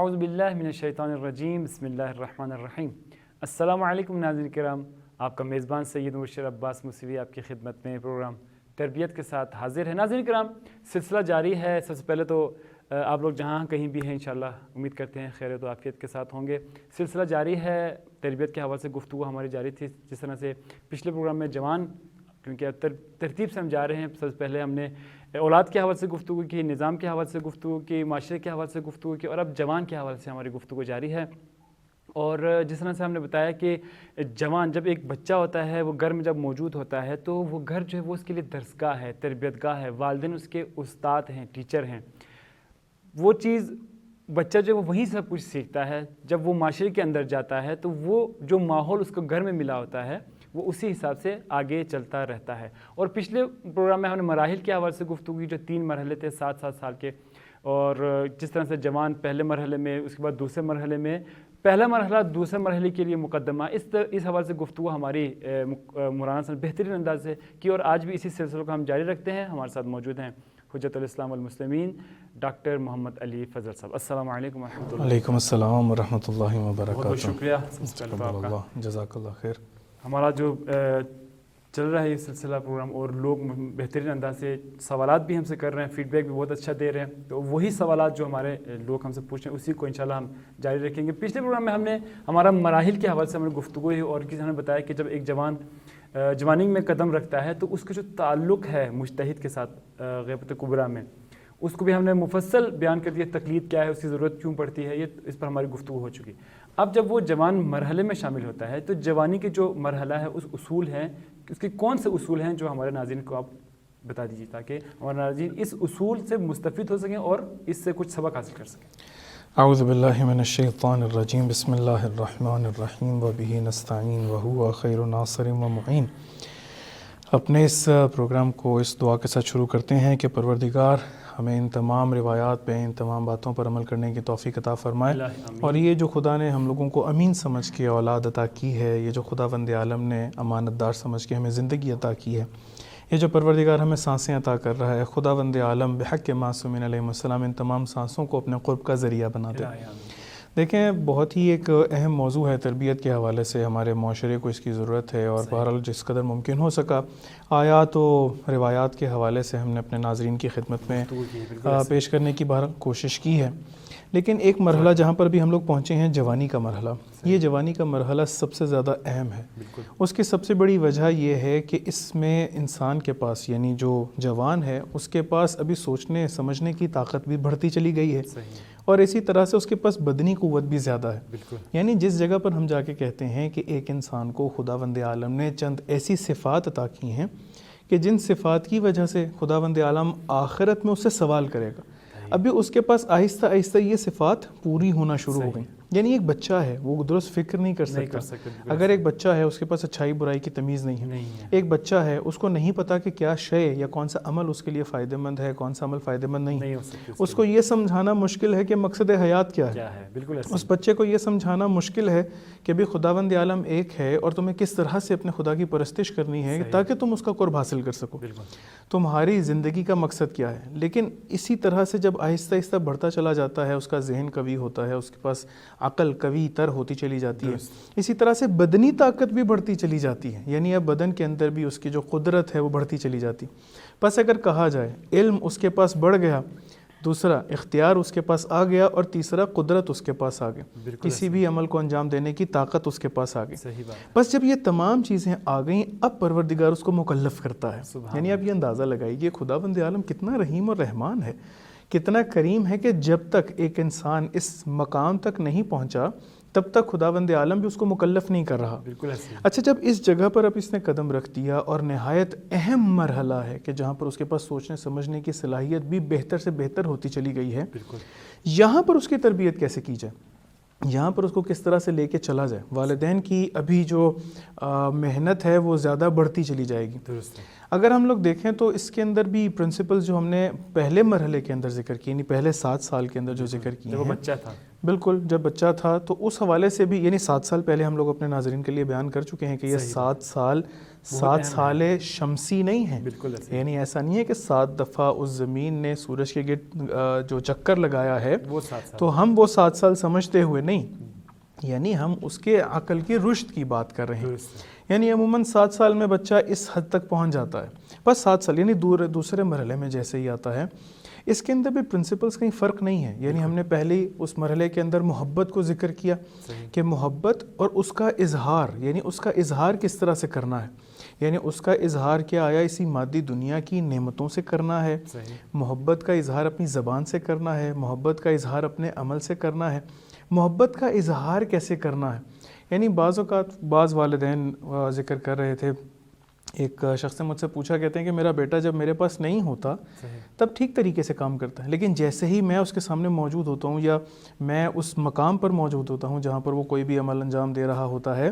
اعوذ باللہ من الشیطان الرجیم بسم اللہ الرحمن الرحیم۔ السلام علیکم ناظرین کرام، آپ کا میزبان سید مبشر عباس موسوی آپ کی خدمت میں پروگرام تربیت کے ساتھ حاضر ہے۔ ناظرین کرام، سلسلہ جاری ہے۔ سب سے پہلے تو آپ لوگ جہاں کہیں بھی ہیں انشاءاللہ امید کرتے ہیں خیریت و عافیت کے ساتھ ہوں گے۔ سلسلہ جاری ہے، تربیت کے حوالے سے گفتگو ہماری جاری تھی، جس طرح سے پچھلے پروگرام میں جوان، کیونکہ ترتیب سے ہم جا رہے ہیں، سب سے پہلے ہم نے اولاد کے حوالے سے گفتگو کی، نظام کے حوالے سے گفتگو کی، معاشرے کے حوالے سے گفتگو کی، اور اب جوان کے حوالے سے ہماری گفتگو جاری ہے۔ اور جس طرح سے ہم نے بتایا کہ جوان جب ایک بچہ ہوتا ہے، وہ گھر میں جب موجود ہوتا ہے تو وہ گھر جو ہے وہ اس کے لیے درسگاہ ہے، تربیت گاہ ہے، والدین اس کے استاد ہیں، ٹیچر ہیں۔ وہ چیز بچہ جو ہے وہ وہیں سب کچھ سیکھتا ہے۔ جب وہ معاشرے کے اندر جاتا ہے تو وہ جو ماحول اس کو گھر میں ملا ہوتا ہے وہ اسی حساب سے آگے چلتا رہتا ہے۔ اور پچھلے پروگرام میں ہم نے مراحل کے حوالے سے گفتگو کی، جو 3 مرحلے تھے 7 سال کے، اور جس طرح سے جوان پہلے مرحلے میں، اس کے بعد دوسرے مرحلے میں، پہلا مرحلہ دوسرے مرحلے کے لیے مقدمہ، اس حوالے سے گفتگو ہماری مولانا سے بہترین انداز سے کی، اور آج بھی اسی سلسلے کو ہم جاری رکھتے ہیں۔ ہمارے ساتھ موجود ہیں حجت الاسلام والمسلمین ڈاکٹر محمد علی فضل صاحب۔ السلام علیکم ورحمۃ اللہ۔ وعلیکم السلام ورحمۃ اللہ وبرکاتہ۔ بہت شکریہ سب سے پہلے تو آپ کا۔ جزاک اللہ خیر۔ ہمارا جو چل رہا ہے یہ سلسلہ پروگرام، اور لوگ بہترین انداز سے سوالات بھی ہم سے کر رہے ہیں، فیڈ بیک بھی بہت اچھا دے رہے ہیں، تو وہی سوالات جو ہمارے لوگ ہم سے پوچھ رہے ہیں اسی کو انشاءاللہ ہم جاری رکھیں گے۔ پچھلے پروگرام میں ہم نے ہمارا مراحل کے حوالے سے ہم نے گفتگو ہوئی، اور کسی نے بتایا کہ جب ایک جوان جوانی میں قدم رکھتا ہے تو اس کا جو تعلق ہے مجتہد کے ساتھ غیبت کبریٰ میں، اس کو بھی ہم نے مفصل بیان کر دیا، تقلید کیا ہے، اس کی ضرورت کیوں پڑتی ہے، یہ اس پر ہماری گفتگو ہو چکی۔ اب جب وہ جوان مرحلے میں شامل ہوتا ہے تو جوانی کے جو مرحلہ ہے اس اصول ہیں، اس کے کون سے اصول ہیں جو ہمارے ناظرین کو آپ بتا دیجیے تاکہ ہمارے ناظرین اس اصول سے مستفید ہو سکیں اور اس سے کچھ سبق حاصل کر سکیں۔ اعوذ باللہ من الشیطان الرجیم، بسم اللہ الرحمن الرحیم، وبہ نستعین وہو خیر ناصر و معین۔ اپنے اس پروگرام کو اس دعا کے ساتھ شروع کرتے ہیں کہ پروردگار ہمیں ان تمام روایات پہ، ان تمام باتوں پر عمل کرنے کی توفیق عطا فرمائے، اور یہ جو خدا نے ہم لوگوں کو امین سمجھ کے اولاد عطا کی ہے، یہ جو خداوند عالم نے امانت دار سمجھ کے ہمیں زندگی عطا کی ہے، یہ جو پروردگار ہمیں سانسیں عطا کر رہا ہے، خداوند عالم بحق معصومین علیہ السلام ان تمام سانسوں کو اپنے قرب کا ذریعہ بنا دے۔ دیکھیں، بہت ہی ایک اہم موضوع ہے تربیت کے حوالے سے، ہمارے معاشرے کو اس کی ضرورت ہے، اور بہرحال جس قدر ممکن ہو سکا آیات و روایات کے حوالے سے ہم نے اپنے ناظرین کی خدمت میں پیش کرنے کی بہرحال کوشش کی ہے۔ لیکن ایک مرحلہ جہاں پر بھی ہم لوگ پہنچے ہیں، جوانی کا مرحلہ، یہ جوانی کا مرحلہ سب سے زیادہ اہم ہے۔ اس کی سب سے بڑی وجہ یہ ہے کہ اس میں انسان کے پاس، یعنی جو جوان ہے، اس کے پاس ابھی سوچنے سمجھنے کی طاقت بھی بڑھتی چلی گئی ہے، اور اسی طرح سے اس کے پاس بدنی قوت بھی زیادہ ہے۔ یعنی جس جگہ پر ہم جا کے کہتے ہیں کہ ایک انسان کو خداوند عالم نے چند ایسی صفات عطا کی ہیں کہ جن صفات کی وجہ سے خداوند عالم آخرت میں اس سے سوال کرے گا، ابھی اس کے پاس آہستہ آہستہ یہ صفات پوری ہونا شروع ہو گئیں۔ یعنی ایک بچہ ہے، وہ درست فکر نہیں کر سکتا۔ اگر ایک بچہ ہے، اس کے پاس اچھائی برائی کی تمیز نہیں ہے، ایک بچہ ہے، اس کو نہیں پتا کہ کیا شے یا کون سا عمل اس کے لیے فائدہ مند ہے، کون سا عمل فائدہ مند نہیں، اس کو یہ سمجھانا مشکل ہے کہ مقصد حیات کیا ہے۔ اس بچے کو یہ سمجھانا مشکل ہے کہ بھی خداوند عالم ایک ہے، اور تمہیں کس طرح سے اپنے خدا کی پرستش کرنی ہے تاکہ تم اس کا قرب حاصل کر سکو، تمہاری زندگی کا مقصد کیا ہے۔ لیکن اسی طرح سے جب آہستہ آہستہ بڑھتا چلا جاتا ہے، اس کا ذہن قوی ہوتا ہے، اس کے پاس عقل قوی تر ہوتی چلی جاتی ہے، اسی طرح سے بدنی طاقت بھی بڑھتی چلی جاتی ہے، یعنی اب بدن کے اندر بھی اس کی جو قدرت ہے وہ بڑھتی چلی جاتی۔ پس اگر کہا جائے علم اس کے پاس بڑھ گیا، دوسرا اختیار اس کے پاس آ گیا، اور تیسرا قدرت اس کے پاس آ گئی، کسی بھی عمل کو انجام دینے کی طاقت اس کے پاس آ گئی۔ بس جب یہ تمام چیزیں آ گئیں، اب پروردگار اس کو مکلف کرتا ہے۔ یعنی اب یہ اندازہ لگائیے خداوند عالم کتنا رحیم اور رحمان ہے، کتنا کریم ہے کہ جب تک ایک انسان اس مقام تک نہیں پہنچا تب تک خداوند عالم بھی اس کو مکلف نہیں کر رہا۔ اچھا، جب اس جگہ پر اب اس نے قدم رکھ دیا، اور نہایت اہم مرحلہ ہے کہ جہاں پر اس کے پاس سوچنے سمجھنے کی صلاحیت بھی بہتر سے بہتر ہوتی چلی گئی ہے، یہاں پر اس کی تربیت کیسے کی جائے، یہاں پر اس کو کس طرح سے لے کے چلا جائے۔ والدین کی ابھی جو محنت ہے وہ زیادہ بڑھتی چلی جائے گی۔ اگر ہم لوگ دیکھیں تو اس کے اندر بھی پرنسپل جو ہم نے پہلے مرحلے کے اندر ذکر کی، یعنی پہلے 7 سال کے اندر جو ذکر کی ہیں، بچہ تھا، بالکل جب بچہ تھا تو اس حوالے سے بھی یعنی 7 سال پہلے ہم لوگ اپنے ناظرین کے لیے بیان کر چکے ہیں کہ یہ 7 سال شمسی نہیں ہیں. یعنی ایسا نہیں ہے کہ 7 دفعہ اس زمین نے سورج کے گرد جو چکر لگایا ہے تو ہم وہ 7 سال سمجھتے ہوئے نہیں, یعنی ہم اس کے عقل کی رشد کی بات کر رہے ہیں. یعنی عموماً 7 سال میں بچہ اس حد تک پہنچ جاتا ہے. بس 7 سال یعنی دوسرے مرحلے میں جیسے ہی آتا ہے. اس کے اندر بھی پرنسپلز کہیں فرق نہیں ہے. یعنی ہم نے پہلے اس مرحلے کے اندر محبت کو ذکر کیا کہ محبت اور اس کا اظہار, یعنی اس کا اظہار کس طرح سے کرنا ہے. یعنی اس کا اظہار کیا آیا اسی مادی دنیا کی نعمتوں سے کرنا ہے, محبت کا اظہار اپنی زبان سے کرنا ہے, محبت کا اظہار اپنے عمل سے کرنا ہے, محبت کا اظہار کیسے کرنا ہے. یعنی بعض اوقات بعض والدین ذکر کر رہے تھے, ایک شخص نے مجھ سے پوچھا, کہتے ہیں کہ میرا بیٹا جب میرے پاس نہیں ہوتا تب ٹھیک طریقے سے کام کرتا ہے, لیکن جیسے ہی میں اس کے سامنے موجود ہوتا ہوں یا میں اس مقام پر موجود ہوتا ہوں جہاں پر وہ کوئی بھی عمل انجام دے رہا ہوتا ہے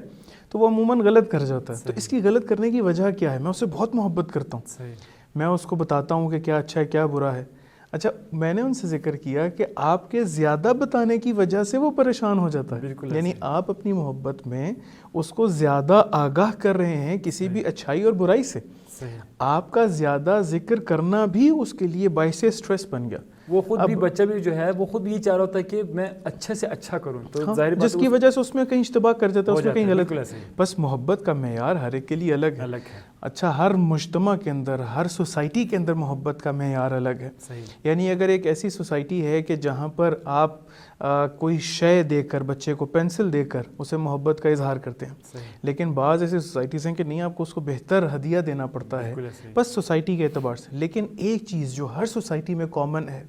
تو وہ عموماً غلط کر جاتا ہے. تو اس کی غلط کرنے کی وجہ کیا ہے؟ میں اس سے بہت محبت کرتا ہوں, میں اس کو بتاتا ہوں کہ کیا اچھا ہے کیا برا ہے. اچھا, میں نے ان سے ذکر کیا کہ آپ کے زیادہ بتانے کی وجہ سے وہ پریشان ہو جاتا ہے. یعنی آپ اپنی محبت میں اس کو زیادہ آگاہ کر رہے ہیں کسی بھی اچھائی اور برائی سے. آپ کا زیادہ ذکر کرنا بھی اس کے لیے باعث اسٹریس بن گیا. وہ خود بھی بچہ بھی جو ہے وہ خود یہ چاہ رہا ہوتا ہے کہ میں اچھے سے اچھا کروں, تو ظاہر جس کی وجہ سے اس میں کہیں اشتباہ کر جاتا ہے, اس میں کہیں غلط. بس محبت کا معیار ہر ایک کے لیے الگ ہے. اچھا, ہر مجتمع کے اندر, ہر سوسائٹی کے اندر محبت کا معیار الگ ہے. یعنی اگر ایک ایسی سوسائٹی ہے کہ جہاں پر آپ کوئی شے دے کر, بچے کو پینسل دے کر اسے محبت کا اظہار کرتے ہیں, لیکن بعض ایسی سوسائٹیز ہیں کہ نہیں, آپ کو اس کو بہتر ہدیہ دینا پڑتا ہے بس سوسائٹی کے اعتبار سے. لیکن ایک چیز جو ہر سوسائٹی میں کامن ہے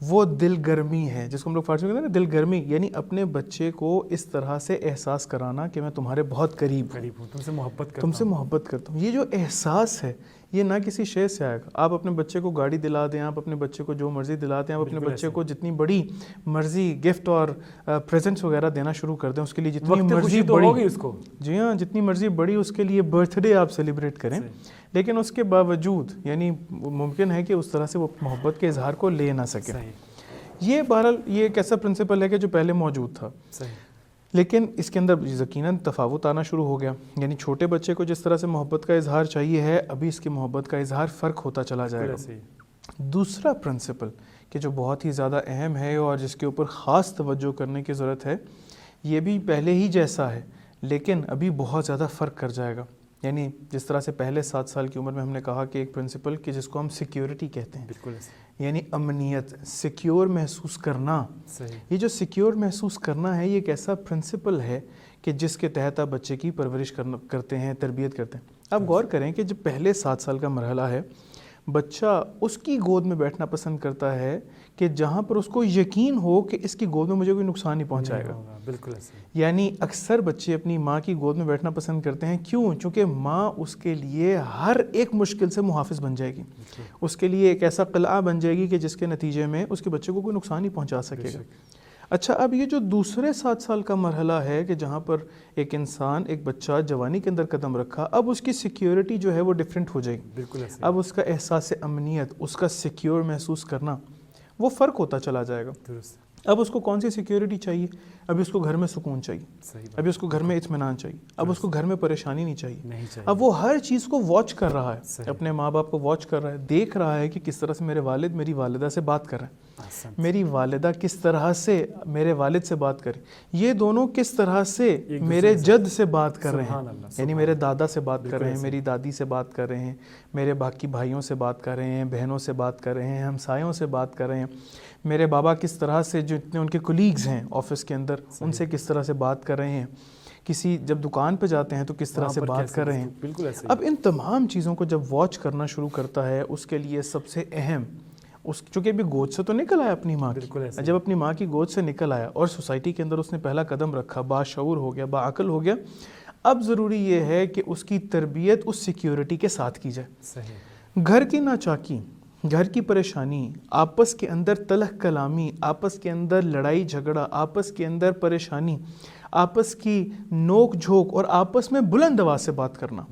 وہ دل گرمی ہے, جس کو ہم لوگ فارسی میں کہتے ہیں نا دل گرمی. یعنی اپنے بچے کو اس طرح سے احساس کرانا کہ میں تمہارے بہت قریب ہوں, تم سے محبت کرتا ہوں. یہ جو احساس ہے یہ نہ کسی شے سے آئے گا. آپ اپنے بچے کو گاڑی دلا دیں, آپ اپنے بچے کو جو مرضی دلا دیں, آپ اپنے بچے کو جتنی بڑی مرضی گفٹ اور پریزنٹس وغیرہ دینا شروع کر دیں, اس کے لیے جتنی مرضی بڑی, اس کو جی ہاں جتنی مرضی بڑی اس کے لیے برتھ ڈے آپ سیلیبریٹ کریں, لیکن اس کے باوجود یعنی ممکن ہے کہ اس طرح سے وہ محبت کے اظہار کو لے نہ سکے. یہ بہرحال یہ ایک ایسا پرنسپل ہے کہ جو پہلے موجود تھا, لیکن اس کے اندر یقیناً تفاوت آنا شروع ہو گیا. یعنی چھوٹے بچے کو جس طرح سے محبت کا اظہار چاہیے ہے, ابھی اس کی محبت کا اظہار فرق ہوتا چلا جائے گا. دوسرا پرنسپل کہ جو بہت ہی زیادہ اہم ہے اور جس کے اوپر خاص توجہ کرنے کی ضرورت ہے, یہ بھی پہلے ہی جیسا ہے لیکن ابھی بہت زیادہ فرق کر جائے گا. یعنی جس طرح سے پہلے 7 سال کی عمر میں ہم نے کہا کہ ایک پرنسپل کہ جس کو ہم سیکیورٹی کہتے ہیں, یعنی امنیت, سیکیور محسوس کرنا. یہ جو سیکیور محسوس کرنا ہے یہ ایک ایسا پرنسپل ہے کہ جس کے تحت آپ بچے کی پرورش کرتے ہیں, تربیت کرتے ہیں. آپ غور کریں کہ جب پہلے 7 سال کا مرحلہ ہے, بچہ اس کی گود میں بیٹھنا پسند کرتا ہے کہ جہاں پر اس کو یقین ہو کہ اس کی گود میں مجھے کوئی نقصان نہیں پہنچائے گا. بالکل. یعنی اکثر بچے اپنی ماں کی گود میں بیٹھنا پسند کرتے ہیں. کیوں؟ چونکہ ماں اس کے لیے ہر ایک مشکل سے محافظ بن جائے گی, اس کے لیے ایک ایسا قلعہ بن جائے گی کہ جس کے نتیجے میں اس کے بچے کو کوئی نقصان نہیں پہنچا سکے گا. اچھا, اب یہ جو دوسرے 7 سال کا مرحلہ ہے کہ جہاں پر ایک انسان, ایک بچہ جوانی کے اندر قدم رکھا, اب اس کی سیکیورٹی جو ہے وہ ڈیفرنٹ ہو جائے گی. بالکل. اب اس کا احساس امنیت, اس کا سیکیور محسوس کرنا وہ فرق ہوتا چلا جائے گا. اب اس کو کون سی سیکیورٹی چاہیے؟ ابھی اس کو گھر میں سکون چاہیے, ابھی اس کو گھر میں اطمینان چاہیے, اب اس کو گھر میں پریشانی نہیں چاہیے. اب وہ ہر چیز کو واچ کر رہا ہے, اپنے ماں باپ کو واچ کر رہا ہے, دیکھ رہا ہے کہ کس طرح سے میرے والد میری والدہ سے بات کر رہے ہیں, میری والدہ کس طرح سے میرے والد سے بات کریں, یہ دونوں کس طرح سے میرے جد سے بات کر رہے ہیں, یعنی میرے دادا سے بات کر رہے ہیں, میری دادی سے بات کر رہے ہیں, میرے باقی بھائیوں سے بات کر رہے ہیں, بہنوں سے بات کر رہے ہیں, ہمسایوں سے بات کر رہے ہیں, میرے بابا کس طرح سے جو اتنے ان کے کولیگز ہیں آفس کے اندر ان سے کس طرح سے بات کر رہے ہیں, کسی جب دکان پہ جاتے ہیں تو کس طرح سے بات کر رہے ہیں. اب ان تمام چیزوں کو جب واچ کرنا شروع کرتا ہے, اس کے لیے سب سے اہم, اس چونکہ ابھی گود سے تو نکل آیا اپنی ماں کی, جب اپنی ماں کی گود سے نکل آیا اور سوسائٹی کے اندر اس نے پہلا قدم رکھا, باشعور ہو گیا, باعقل ہو گیا, اب ضروری یہ ہے کہ اس کی تربیت اس سیکیورٹی کے ساتھ کی جائے. گھر کی ناچاکی, گھر کی پریشانی, آپس کے اندر تلخ کلامی, آپس کے اندر لڑائی جھگڑا, آپس کے اندر پریشانی, آپس کی نوک جھوک اور آپس میں بلند آواز سے بات کرنا,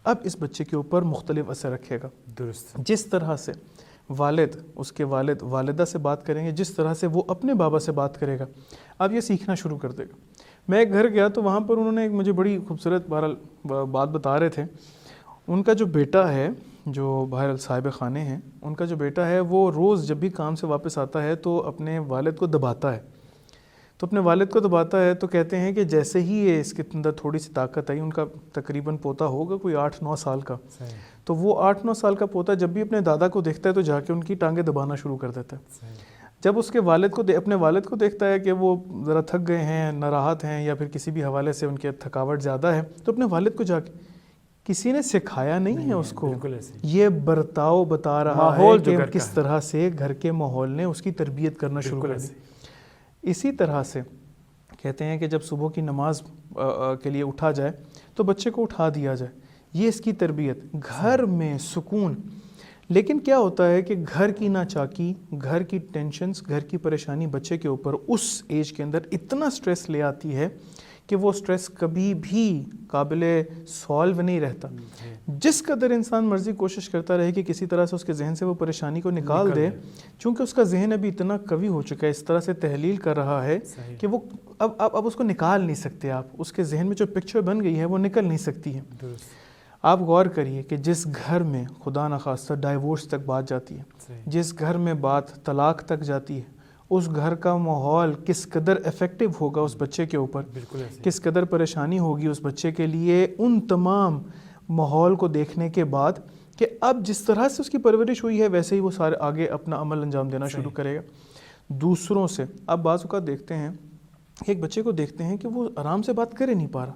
اب اس بچے کے اوپر مختلف اثر رکھے گا. درست. جس طرح سے والد اس کے والدہ سے بات کریں گے جس طرح سے وہ اپنے بابا سے بات کرے گا، اب یہ سیکھنا شروع کر دے گا۔ میں ایک گھر گیا تو وہاں پر انہوں نے ایک مجھے بڑی خوبصورت بات بتا رہے تھے۔ ان کا جو بیٹا ہے جو بہرحال صاحب خانے ہیں، ان کا جو بیٹا ہے وہ روز جب بھی کام سے واپس آتا ہے تو اپنے والد کو دباتا ہے، تو اپنے والد کو دباتا ہے تو کہتے ہیں کہ جیسے ہی یہ اس کے اندر تھوڑی سی طاقت آئی، ان کا تقریباً پوتا ہوگا کوئی 8-9 سال کا، تو وہ 8-9 سال کا پوتا جب بھی اپنے دادا کو دیکھتا ہے تو جا کے ان کی ٹانگیں دبانا شروع کر دیتا ہے۔ جب اس کے والد کو اپنے والد کو دیکھتا ہے کہ وہ ذرا تھک گئے ہیں، ناراحت ہیں، یا پھر کسی بھی حوالے سے ان کے تھکاوٹ زیادہ ہے، تو اپنے والد کو جا کے، کسی نے سکھایا نہیں ہے اس کو، یہ برتاؤ بتا رہا ہے کہ کس طرح سے گھر کے ماحول نے اس کی تربیت کرنا شروع کر دی۔ اسی طرح سے کہتے ہیں کہ جب صبح کی نماز کے لیے اٹھا جائے تو بچے کو اٹھا دیا جائے، یہ اس کی تربیت، گھر میں سکون۔ لیکن کیا ہوتا ہے کہ گھر کی ناچاکی، گھر کی ٹینشنز، گھر کی پریشانی بچے کے اوپر اس ایج کے اندر اتنا سٹریس لے آتی ہے کہ وہ سٹریس کبھی بھی قابل سالو نہیں رہتا۔ جس قدر انسان مرضی کوشش کرتا رہے کہ کسی طرح سے اس کے ذہن سے وہ پریشانی کو نکال دے، چونکہ اس کا ذہن ابھی اتنا قوی ہو چکا ہے، اس طرح سے تحلیل کر رہا ہے کہ وہ اب اس کو نکال نہیں سکتے آپ، اس کے ذہن میں جو پکچر بن گئی ہے وہ نکل نہیں سکتی ہے۔ آپ غور کریے کہ جس گھر میں خدا نخواستہ ڈائیورس تک بات جاتی ہے، جس گھر میں بات طلاق تک جاتی ہے، اس گھر کا ماحول کس قدر افیکٹو ہوگا اس بچے کے اوپر، کس قدر پریشانی ہوگی اس بچے کے لیے ان تمام ماحول کو دیکھنے کے بعد کہ اب جس طرح سے اس کی پرورش ہوئی ہے ویسے ہی وہ سارے آگے اپنا عمل انجام دینا شروع کرے گا دوسروں سے۔ اب بعض اوقات دیکھتے ہیں کہ ایک بچے کو دیکھتے ہیں کہ وہ آرام سے بات کر ہی نہیں پا رہا،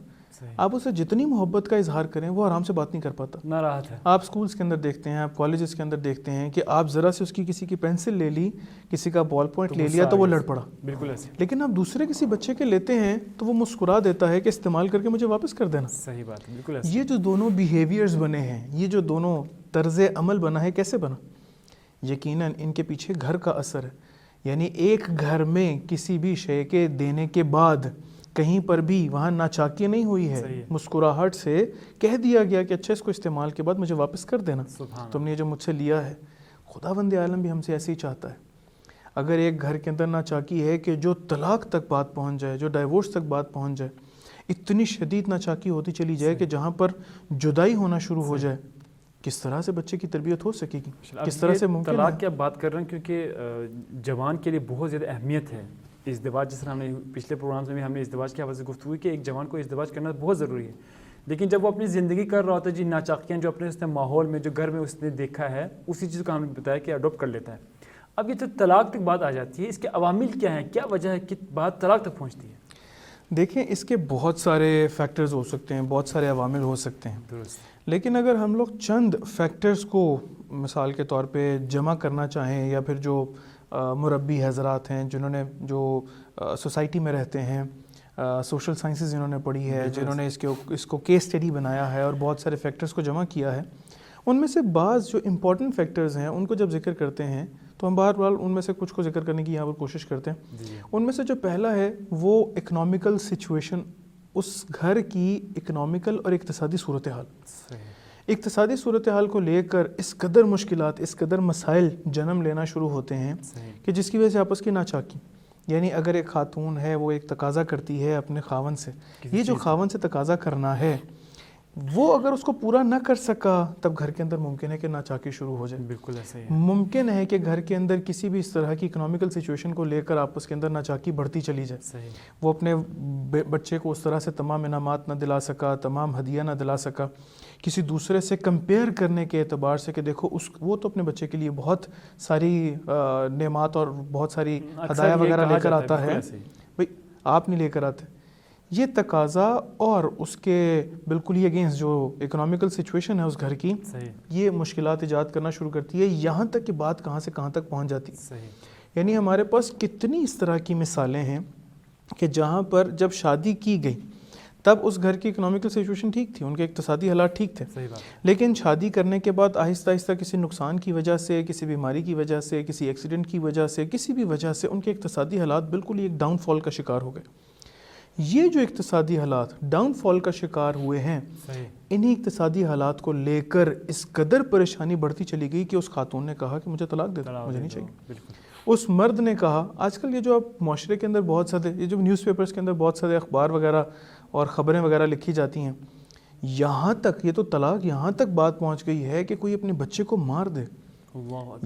آپ اسے جتنی محبت کا اظہار کریں وہ آرام سے بات نہیں کر پاتا، ناراحت ہے۔ آپ سکولز کے اندر دیکھتے ہیں، آپ کالجز کے اندر دیکھتے ہیں کہ آپ ذرا سے اس کی کسی کی پینسل لے لی، کسی کا بال پوائنٹ لے لیا تو وہ لڑ پڑا۔ بالکل ایسے۔ لیکن آپ دوسرے کسی بچے کے لیتے ہیں تو وہ مسکرا دیتا ہے کہ استعمال کر کے مجھے واپس کر دینا۔ صحیح بات ہے، بالکل ایسے۔ یہ جو دونوں بیہیویئرز بنے ہیں، یہ جو دونوں طرز عمل بنا ہے، کیسے بنا؟ یقیناً ان کے پیچھے گھر کا اثر ہے۔ یعنی ایک گھر میں کسی بھی شے کے دینے کے بعد کہیں پر بھی وہاں ناچاکی نہیں ہوئی ہے، مسکراہٹ سے کہہ دیا گیا کہ اچھا اس کو استعمال کے بعد مجھے واپس کر دینا، تم نے یہ جو مجھ سے لیا ہے۔ خداوند عالم بھی ہم سے ایسے ہی چاہتا ہے۔ اگر ایک گھر کے اندر ناچاکی ہے کہ جو طلاق تک بات پہنچ جائے، جو ڈائیورس تک بات پہنچ جائے، اتنی شدید ناچاکی ہوتی چلی جائے کہ جہاں پر جدائی ہونا شروع ہو جائے، کس طرح سے بچے کی تربیت ہو سکے گی، کس طرح سے ممکن ہے؟ طلاق کی آپ بات کر رہے ہیں کیونکہ جوان کے لیے بہت زیادہ اہمیت ہے ازدواج، جس طرح ہم نے پچھلے پروگرامز میں بھی ہم نے ازدواج کے حوالے سے گفتگو کی کہ ایک جوان کو ازدواج کرنا بہت ضروری ہے، لیکن جب وہ اپنی زندگی کر رہا ہوتا ہے، جی ناچاکیاں جو اپنے اس نے ماحول میں جو گھر میں اس نے دیکھا ہے اسی چیز کو ہم نے بتایا کہ اڈاپٹ کر لیتا ہے۔ اب یہ تو طلاق تک بات آ جاتی ہے، اس کے عوامل کیا ہیں، کیا وجہ ہے کہ بات طلاق تک پہنچتی ہے؟ دیکھیں اس کے بہت سارے فیکٹرز ہو سکتے ہیں، بہت سارے عوامل ہو سکتے ہیں، لیکن اگر ہم لوگ چند فیکٹرز کو مثال کے طور پہ جمع کرنا چاہیں، یا پھر جو مربی حضرات ہیں جنہوں نے جو سوسائٹی میں رہتے ہیں، سوشل سائنسز جنہوں نے پڑھی ہے، جنہوں نے اس کو کیس اسٹڈی بنایا ہے اور بہت سارے فیکٹرز کو جمع کیا ہے، ان میں سے بعض جو امپورٹنٹ فیکٹرز ہیں ان کو جب ذکر کرتے ہیں تو ہم بہرحال ان میں سے کچھ کو ذکر کرنے کی یہاں پر کوشش کرتے ہیں۔ ان میں سے جو پہلا ہے وہ اکنامیکل سچویشن، اس گھر کی اکنامیکل اور اقتصادی صورتحال۔ اقتصادی صورتحال کو لے کر اس قدر مشکلات، اس قدر مسائل جنم لینا شروع ہوتے ہیں کہ جس کی وجہ سے آپس کی ناچاکی، یعنی اگر ایک خاتون ہے وہ ایک تقاضا کرتی ہے اپنے خاوند سے، یہ جو خاوند سے تقاضا کرنا ہے وہ اگر اس کو پورا نہ کر سکا تب گھر کے اندر ممکن ہے کہ ناچاکی شروع ہو جائے۔ بالکل ایسے ہی ممکن ہے کہ گھر کے اندر کسی بھی اس طرح کی اکنامیکل سچویشن کو لے کر آپس کے اندر ناچاکی بڑھتی چلی جائے، وہ اپنے بچے کو اس طرح سے تمام انعامات نہ دلا سکا، تمام ہدیہ نہ دلا سکا، کسی دوسرے سے کمپیئر کرنے کے اعتبار سے کہ دیکھو وہ تو اپنے بچے کے لیے بہت ساری نعمات اور بہت ساری ہدایہ وغیرہ لے کر آتا ہے، بھئی آپ نہیں لے کر آتے۔ یہ تقاضا اور اس کے بالکل ہی اگینسٹ جو اکنامیکل سچویشن ہے اس گھر کی، یہ مشکلات ایجاد کرنا شروع کرتی ہے، یہاں تک کہ بات کہاں سے کہاں تک پہنچ جاتی ہے۔ یعنی ہمارے پاس کتنی اس طرح کی مثالیں ہیں کہ جہاں پر جب شادی کی گئی تب اس گھر کی اکنامیکل سچویشن ٹھیک تھی، ان کے اقتصادی حالات ٹھیک تھے، لیکن شادی کرنے کے بعد آہستہ آہستہ کسی نقصان کی وجہ سے، کسی بیماری کی وجہ سے، کسی ایکسیڈنٹ کی وجہ سے، کسی بھی وجہ سے ان کے اقتصادی حالات بالکل ہی ایک ڈاؤن فال کا شکار ہو گئے۔ یہ جو اقتصادی حالات ڈاؤن فال کا شکار ہوئے ہیں، انہی اقتصادی حالات کو لے کر اس قدر پریشانی بڑھتی چلی گئی کہ اس خاتون نے کہا کہ مجھے طلاق دے دو، مجھے نہیں چاہیے۔ اس مرد نے کہا، آج کل یہ جو آپ معاشرے کے اندر بہت سارے، یہ جو نیوز پیپرز کے اندر بہت سارے اخبار وغیرہ اور خبریں وغیرہ لکھی جاتی ہیں، یہاں تک یہ تو طلاق یہاں تک بات پہنچ گئی ہے کہ کوئی اپنے بچے کو مار دے،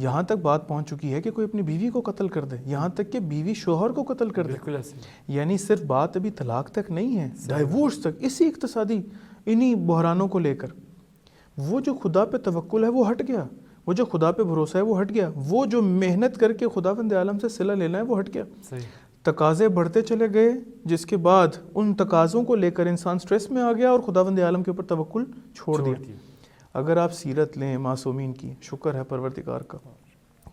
یہاں تک بات پہنچ چکی ہے کہ کوئی اپنی بیوی کو قتل کر دے، یہاں تک کہ بیوی شوہر کو قتل کر دے۔ یعنی صرف بات ابھی طلاق تک نہیں ہے، ڈائیورس تک، اسی اقتصادی انہی بحرانوں کو لے کر وہ جو خدا پہ توکل ہے وہ ہٹ گیا، وہ جو خدا پہ بھروسہ ہے وہ ہٹ گیا، وہ جو محنت کر کے خداوند عالم سے صلہ لینا ہے وہ ہٹ گیا۔ تقاضے بڑھتے چلے گئے، جس کے بعد ان تقاضوں کو لے کر انسان سٹریس میں آ گیا اور خداوند عالم کے اوپر توکل چھوڑ دیا۔ اگر آپ سیرت لیں معصومین کی، شکر ہے پروردگار کا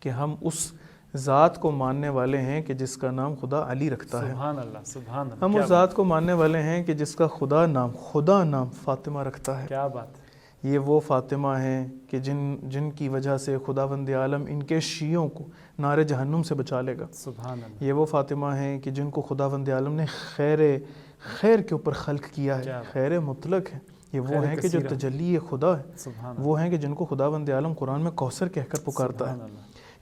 کہ ہم اس ذات کو ماننے والے ہیں کہ جس کا نام خدا علی رکھتا ہے، سبحان اللہ، سبحان اللہ۔ ہم اس ذات کو ماننے والے ہیں کہ جس کا خدا نام فاطمہ رکھتا ہے۔ کیا بات! یہ وہ فاطمہ ہیں کہ جن کی وجہ سے خداوند عالم ان کے شیعوں کو نار جہنم سے بچا لے گا۔ سبحان اللہ۔ یہ وہ فاطمہ ہیں کہ جن کو خداوند عالم نے خیر کے اوپر خلق کیا ہے، خیر مطلق ہے۔ یہ وہ ہیں کہ جو تجلی خدا ہے، وہ ہیں کہ جن کو خداوند عالم قرآن میں کوثر کہہ کر پکارتا ہے۔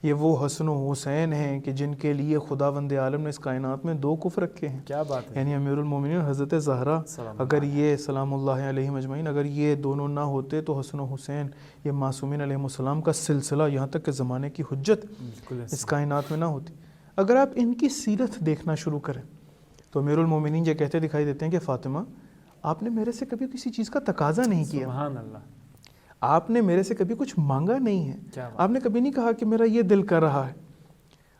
یہ وہ حسن و حسین ہیں کہ جن کے لیے خداوند عالم نے اس کائنات میں 2 کف رکھے ہیں۔ کیا بات ہے! یعنی امیر المومنین حضرت زہرا، اگر یہ سلام اللہ علیہ مجمعین، اگر یہ دونوں نہ ہوتے تو حسن و حسین، یہ معصومین علیہ السلام کا سلسلہ یہاں تک کہ زمانے کی حجت اس کائنات میں نہ ہوتی۔ اگر آپ ان کی سیرت دیکھنا شروع کریں تو امیر المومنین یہ کہتے دکھائی دیتے ہیں کہ فاطمہ، آپ نے میرے سے کبھی کسی چیز کا تقاضا نہیں کیا، سبحان اللہ، آپ نے میرے سے کبھی کچھ مانگا نہیں ہے، آپ نے کبھی نہیں کہا کہ میرا یہ دل کر رہا ہے۔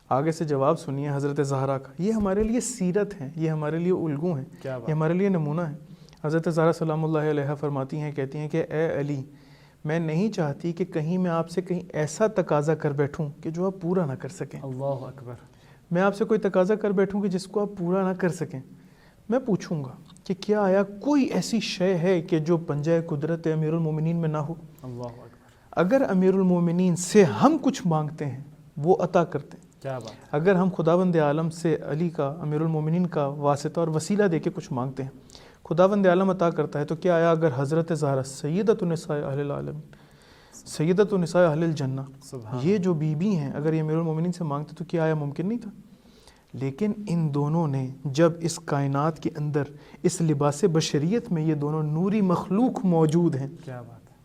آگے سے جواب سنیے حضرت زہرا کا، یہ ہمارے لیے سیرت ہے، یہ ہمارے لیے الگو ہیں، یہ ہمارے لیے نمونہ ہے۔ حضرت زہرا سلام اللہ علیہ فرماتی ہیں، کہتی ہیں کہ اے علی، میں نہیں چاہتی کہ کہیں میں آپ سے کہیں ایسا تقاضا کر بیٹھوں کہ جو آپ پورا نہ کر سکیں۔ اللہ اکبر! میں آپ سے کوئی تقاضا کر بیٹھوں کہ جس کو آپ پورا نہ کر سکیں۔ میں پوچھوں گا کہ کیا آیا کوئی ایسی شے ہے کہ جو پنجہ قدرت امیر المومنین میں نہ ہو؟ اللہ اکبر! اگر امیر المومنین سے ہم کچھ مانگتے ہیں وہ عطا کرتے ہیں۔ کیا بات! اگر ہم خداوند عالم سے علی کا، امیر المومنین کا واسطہ اور وسیلہ دے کے کچھ مانگتے ہیں، خداوند عالم عطا کرتا ہے۔ تو کیا آیا اگر حضرت زہرا سیدۃ النساء اہل العالمین، سیدۃ النساء اہل الجنہ، یہ جو بی ہیں، اگر یہ امیر المومنین سے مانگتے تو کیا آیا ممکن نہیں تھا؟ لیکن ان دونوں نے جب اس کائنات کے اندر اس لباس بشریت میں یہ دونوں نوری مخلوق موجود ہیں، کیا بات ہے!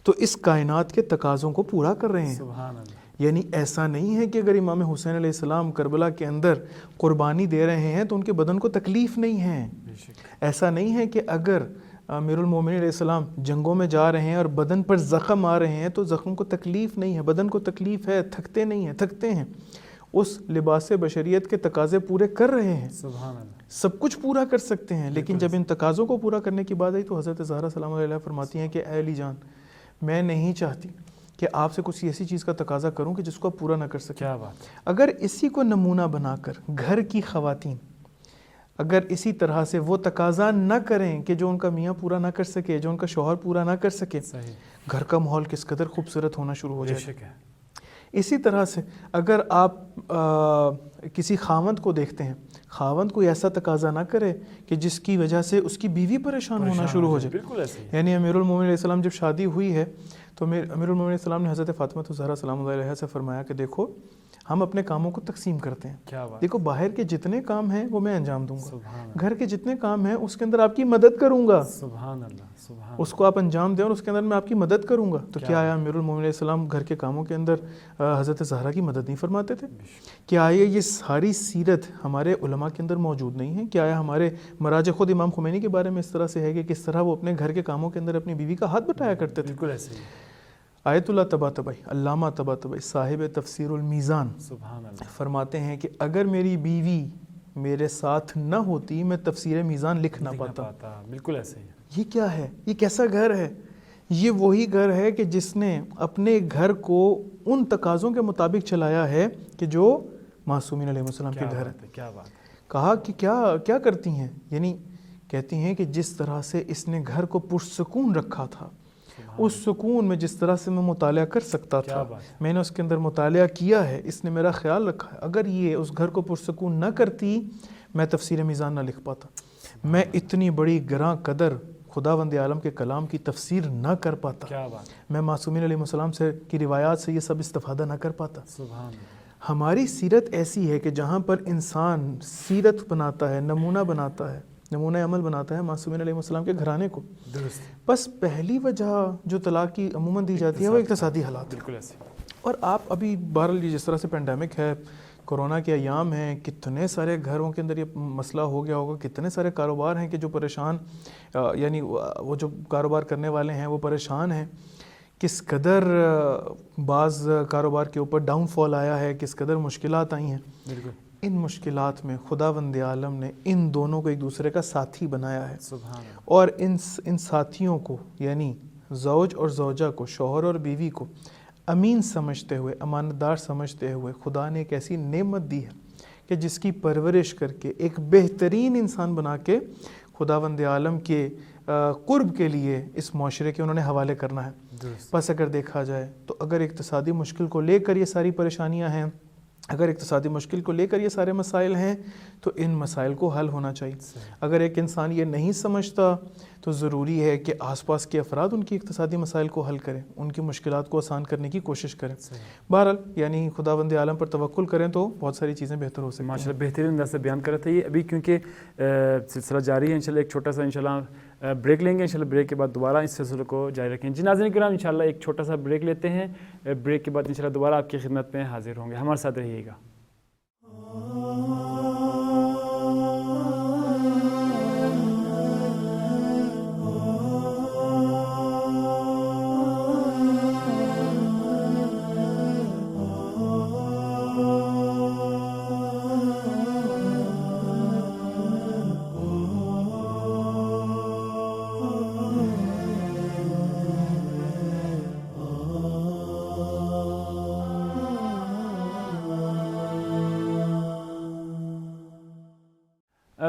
تو اس کائنات کے تقاضوں کو پورا کر رہے ہیں۔ سبحان اللہ! یعنی ایسا نہیں ہے کہ اگر امام حسین علیہ السلام کربلا کے اندر قربانی دے رہے ہیں تو ان کے بدن کو تکلیف نہیں ہے۔ ایسا نہیں ہے کہ اگر امیر المومنین علیہ السلام جنگوں میں جا رہے ہیں اور بدن پر زخم آ رہے ہیں تو زخم کو تکلیف نہیں ہے، بدن کو تکلیف ہے، تھکتے نہیں ہیں، تھکتے ہیں۔ اس لباس بشریت کے تقاضے پورے کر رہے ہیں، سبحان اللہ، سب کچھ پورا کر سکتے ہیں۔ لیکن جب ان تقاضوں کو پورا کرنے کی بات آئی تو حضرت زہرا سلام اللہ علیہ فرماتی ہیں کہ اے علی جان، میں نہیں چاہتی کہ آپ سے کچھ ایسی چیز کا تقاضا کروں کہ جس کو آپ پورا نہ کر سکیں۔ کیا بات! اگر اسی کو نمونہ بنا کر گھر کی خواتین اگر اسی طرح سے وہ تقاضا نہ کریں کہ جو ان کا میاں پورا نہ کر سکے، جو ان کا شوہر پورا نہ کر سکے، گھر کا ماحول کس قدر خوبصورت ہونا شروع ہو جائے۔ اسی طرح سے اگر آپ کسی خاوند کو دیکھتے ہیں، خاوند کوئی ایسا تقاضا نہ کرے کہ جس کی وجہ سے اس کی بیوی پریشان ہونا شروع ہو جائے۔ بالکل ایسے ہی۔ یعنی امیر المومنین علیہ السلام جب شادی ہوئی ہے تو امیر المومنین علیہ السلام نے حضرت فاطمہ الزہرا سلام اللہ علیہ سے فرمایا کہ دیکھو، ہم اپنے کاموں کو تقسیم کرتے ہیں۔ کیا بات! دیکھو، باہر کے جتنے کام ہیں وہ میں انجام دوں گا، گھر کے جتنے کام ہیں اس کے اندر آپ کی مدد کروں گا۔ سبحان اللہ، سبحان اس کو آپ انجام دیں اور اس کے اندر میں آپ کی مدد کروں گا۔ تو کیا آیا امیر المومنین علیہ السلام گھر کے کاموں کے اندر حضرت زہرا کی مدد نہیں فرماتے تھے؟ کیا آیا یہ ساری سیرت ہمارے علماء کے اندر موجود نہیں ہے؟ کیا آیا ہمارے مراجع خود امام خمینی کے بارے میں اس طرح سے ہے کہ کس طرح وہ اپنے گھر کے کاموں کے اندر اپنی بیوی کا ہاتھ بٹایا کرتے تھے؟ بالکل ایسے ہی۔ آیت اللہ طباطبائی، علامہ طباطبائی صاحب تفسیر المیزان سبحان اللہ، فرماتے ہیں کہ اگر میری بیوی میرے ساتھ نہ ہوتی میں تفسیر میزان لکھ نہ پاتا۔ بالکل ایسے ہی۔ یہ کیا ہے؟ یہ کیسا گھر ہے؟ یہ وہی گھر ہے کہ جس نے اپنے گھر کو ان تقاضوں کے مطابق چلایا ہے کہ جو معصومین علیہ السلام کے گھر ہے۔ کیا بات! کہا کہ کیا کرتی ہیں؟ یعنی کہتی ہیں کہ جس طرح سے اس نے گھر کو پرسکون رکھا تھا، اس سکون میں جس طرح سے میں مطالعہ کر سکتا تھا، میں نے اس کے اندر مطالعہ کیا ہے، اس نے میرا خیال رکھا ہے۔ اگر یہ اس گھر کو پرسکون نہ کرتی میں تفسیر میزان نہ لکھ پاتا۔ میں اتنی بڑی گراں قدر خداوند عالم کے کلام کی تفسیر نہ کر پاتا, کیا بات, میں معصومین علیہ السلام سے کی روایات سے یہ سب استفادہ نہ کر پاتا. سبحان اللہ. ہماری سیرت ایسی ہے کہ جہاں پر انسان سیرت بناتا ہے, نمونہ بناتا ہے, نمونہ عمل بناتا ہے معصومین علیہ السلام کے گھرانے کو. درست. بس پہلی وجہ جو طلاق کی عموماً دی جاتی ہے وہ اقتصادی حالات. بالکل ایسے. اور آپ ابھی بہرحال جس طرح سے پینڈیمک ہے, کورونا کے ایام ہیں, کتنے سارے گھروں کے اندر یہ مسئلہ ہو گیا ہوگا, کتنے سارے کاروبار ہیں کہ جو پریشان, یعنی وہ جو کاروبار کرنے والے ہیں وہ پریشان ہیں. کس قدر بعض کاروبار کے اوپر ڈاؤن فال آیا ہے, کس قدر مشکلات آئی ہیں. بالکل. ان مشکلات میں خداوند عالم نے ان دونوں کو ایک دوسرے کا ساتھی بنایا ہے. سبحان اللہ. اور ان ساتھیوں کو, یعنی زوج اور زوجہ کو, شوہر اور بیوی کو امین سمجھتے ہوئے, امانت دار سمجھتے ہوئے خدا نے ایک ایسی نعمت دی ہے کہ جس کی پرورش کر کے ایک بہترین انسان بنا کے خداوند عالم کے قرب کے لیے اس معاشرے کے انہوں نے حوالے کرنا ہے. بس اگر دیکھا جائے تو اگر اقتصادی مشکل کو لے کر یہ ساری پریشانیاں ہیں, اگر اقتصادی مشکل کو لے کر یہ سارے مسائل ہیں, تو ان مسائل کو حل ہونا چاہیے. اگر ایک انسان یہ نہیں سمجھتا تو ضروری ہے کہ آس پاس کے افراد ان کی اقتصادی مسائل کو حل کریں, ان کی مشکلات کو آسان کرنے کی کوشش کریں. بہرحال یعنی خداوند عالم پر توکل کریں تو بہت ساری چیزیں بہتر ہو سکتی ہیں. ماشاءاللہ بہترین انداز سے بیان کر رہے تھے. یہ ابھی کیونکہ سلسلہ جاری ہے, انشاءاللہ ایک چھوٹا سا انشاءاللہ بریک لیں گے, انشاءاللہ بریک کے بعد دوبارہ اس سلسلے کو جاری رکھیں. جی ناظرین کرام, انشاءاللہ ایک چھوٹا سا بریک لیتے ہیں, بریک کے بعد انشاءاللہ دوبارہ آپ کی خدمت میں حاضر ہوں گے. ہمارے ساتھ رہیے گا.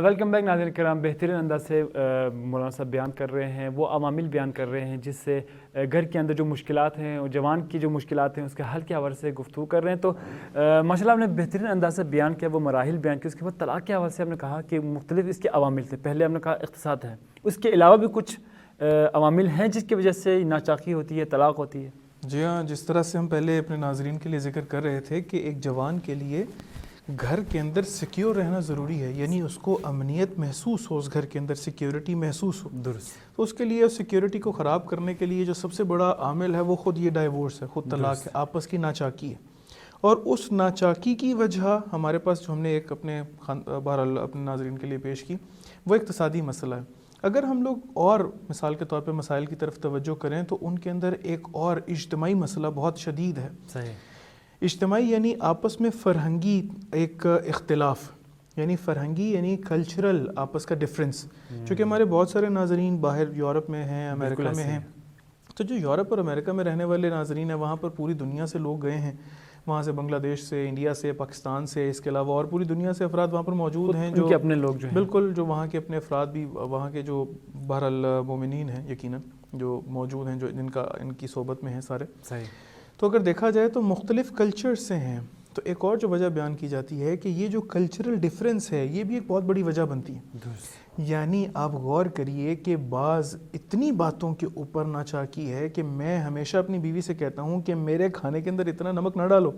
ویلکم بیک ناظرین کرام. بہترین انداز سے مولانا صاحب بیان کر رہے ہیں, وہ عوامل بیان کر رہے ہیں جس سے گھر کے اندر جو مشکلات ہیں, اور جوان کی جو مشکلات ہیں اس کے حل کے حوالے سے گفتگو کر رہے ہیں. تو ماشاءاللہ آپ نے بہترین انداز سے بیان کیا, وہ مراحل بیان کیا. اس کے بعد طلاق کے حوالے سے آپ نے کہا کہ مختلف اس کے عوامل تھے. پہلے آپ نے کہا اقتصاد ہے, اس کے علاوہ بھی کچھ عوامل ہیں جس کی وجہ سے ناچاکی ہوتی ہے, طلاق ہوتی ہے. جی ہاں, جس طرح سے ہم پہلے اپنے ناظرین کے لیے ذکر کر رہے تھے کہ ایک جوان کے لیے گھر کے اندر سیکیور رہنا ضروری ہے, یعنی اس کو امنیت محسوس ہو, اس گھر کے اندر سیکیورٹی محسوس ہو. درست. تو اس کے لیے سیکیورٹی کو خراب کرنے کے لیے جو سب سے بڑا عامل ہے وہ خود یہ ڈائیورس ہے, خود طلاق ہے, آپس کی ناچاکی ہے. اور اس ناچاکی کی وجہ ہمارے پاس جو ہم نے ایک اپنے بہرحال اپنے ناظرین کے لیے پیش کی, وہ اقتصادی مسئلہ ہے. اگر ہم لوگ اور مثال کے طور پہ مسائل کی طرف توجہ کریں تو ان کے اندر ایک اور اجتماعی مسئلہ بہت شدید ہے. صحیح. اجتماعی یعنی آپس میں فرہنگی ایک اختلاف, یعنی فرہنگی یعنی کلچرل آپس کا ڈفرینس. چونکہ ہمارے بہت سارے ناظرین باہر یورپ میں ہیں, امریکہ میں ہیں, تو جو یورپ اور امریکہ میں رہنے والے ناظرین ہیں وہاں پر پوری دنیا سے لوگ گئے ہیں, وہاں سے بنگلہ دیش سے, انڈیا سے, پاکستان سے, اس کے علاوہ اور پوری دنیا سے افراد وہاں پر موجود ہیں جو اپنے لوگ جو ہیں, بالکل جو وہاں کے اپنے افراد بھی, وہاں کے جو بہرحال مومنین ہیں یقیناً جو موجود ہیں, جو ان کی صحبت میں ہیں سارے. صحیح. تو اگر دیکھا جائے تو مختلف کلچر سے ہیں. تو ایک اور جو وجہ بیان کی جاتی ہے کہ یہ جو کلچرل ڈیفرنس ہے یہ بھی ایک بہت بڑی وجہ بنتی ہے. یعنی آپ غور کریے کہ بعض اتنی باتوں کے اوپر ناچاکی ہے کہ میں ہمیشہ اپنی بیوی سے کہتا ہوں کہ میرے کھانے کے اندر اتنا نمک نہ ڈالو,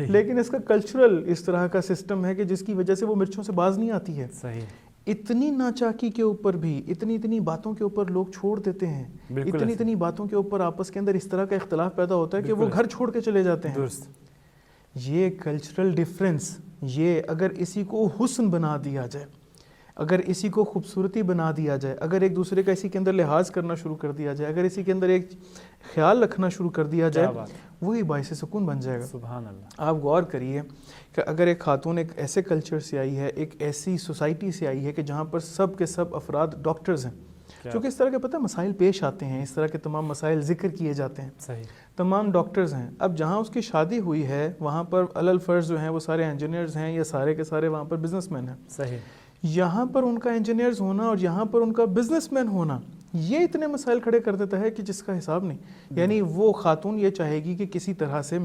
لیکن اس کا کلچرل اس طرح کا سسٹم ہے کہ جس کی وجہ سے وہ مرچوں سے باز نہیں آتی ہے. صحیح. اتنی ناچاکی کے اوپر بھی اتنی باتوں کے اوپر لوگ چھوڑ دیتے ہیں, اتنی باتوں کے اوپر آپس کے اندر اس طرح کا اختلاف پیدا ہوتا ہے کہ وہ گھر چھوڑ کے چلے جاتے ہیں. یہ کلچرل ڈیفرنس, یہ اگر اسی کو حسن بنا دیا جائے, اگر اسی کو خوبصورتی بنا دیا جائے, اگر ایک دوسرے کا اسی کے اندر لحاظ کرنا شروع کر دیا جائے, اگر اسی کے اندر ایک خیال رکھنا شروع کر دیا جائے, وہی باعث سکون بن جائے گا. سبحان اللہ. آپ غور کریے کہ اگر ایک خاتون ایک ایسے کلچر سے آئی ہے, ایک ایسی سوسائٹی سے آئی ہے کہ جہاں پر سب کے سب افراد ڈاکٹرز ہیں, چونکہ اس طرح کے پتہ مسائل پیش آتے ہیں, اس طرح کے تمام مسائل ذکر کیے جاتے ہیں. صحیح. تمام ڈاکٹرز ہیں. اب جہاں اس کی شادی ہوئی ہے وہاں پر الفرض جو ہیں وہ سارے انجینئرز ہیں, یا سارے کے سارے وہاں پر بزنس مین ہیں. صحیح. یہاں پر ان کا انجینئرز ہونا اور یہاں پر ان کا بزنس مین ہونا یہ اتنے مسائل کھڑے کر دیتا ہے کہ جس کا حساب نہیں. یعنی وہ خاتون یہ چاہے گی کہ کسی طرح سے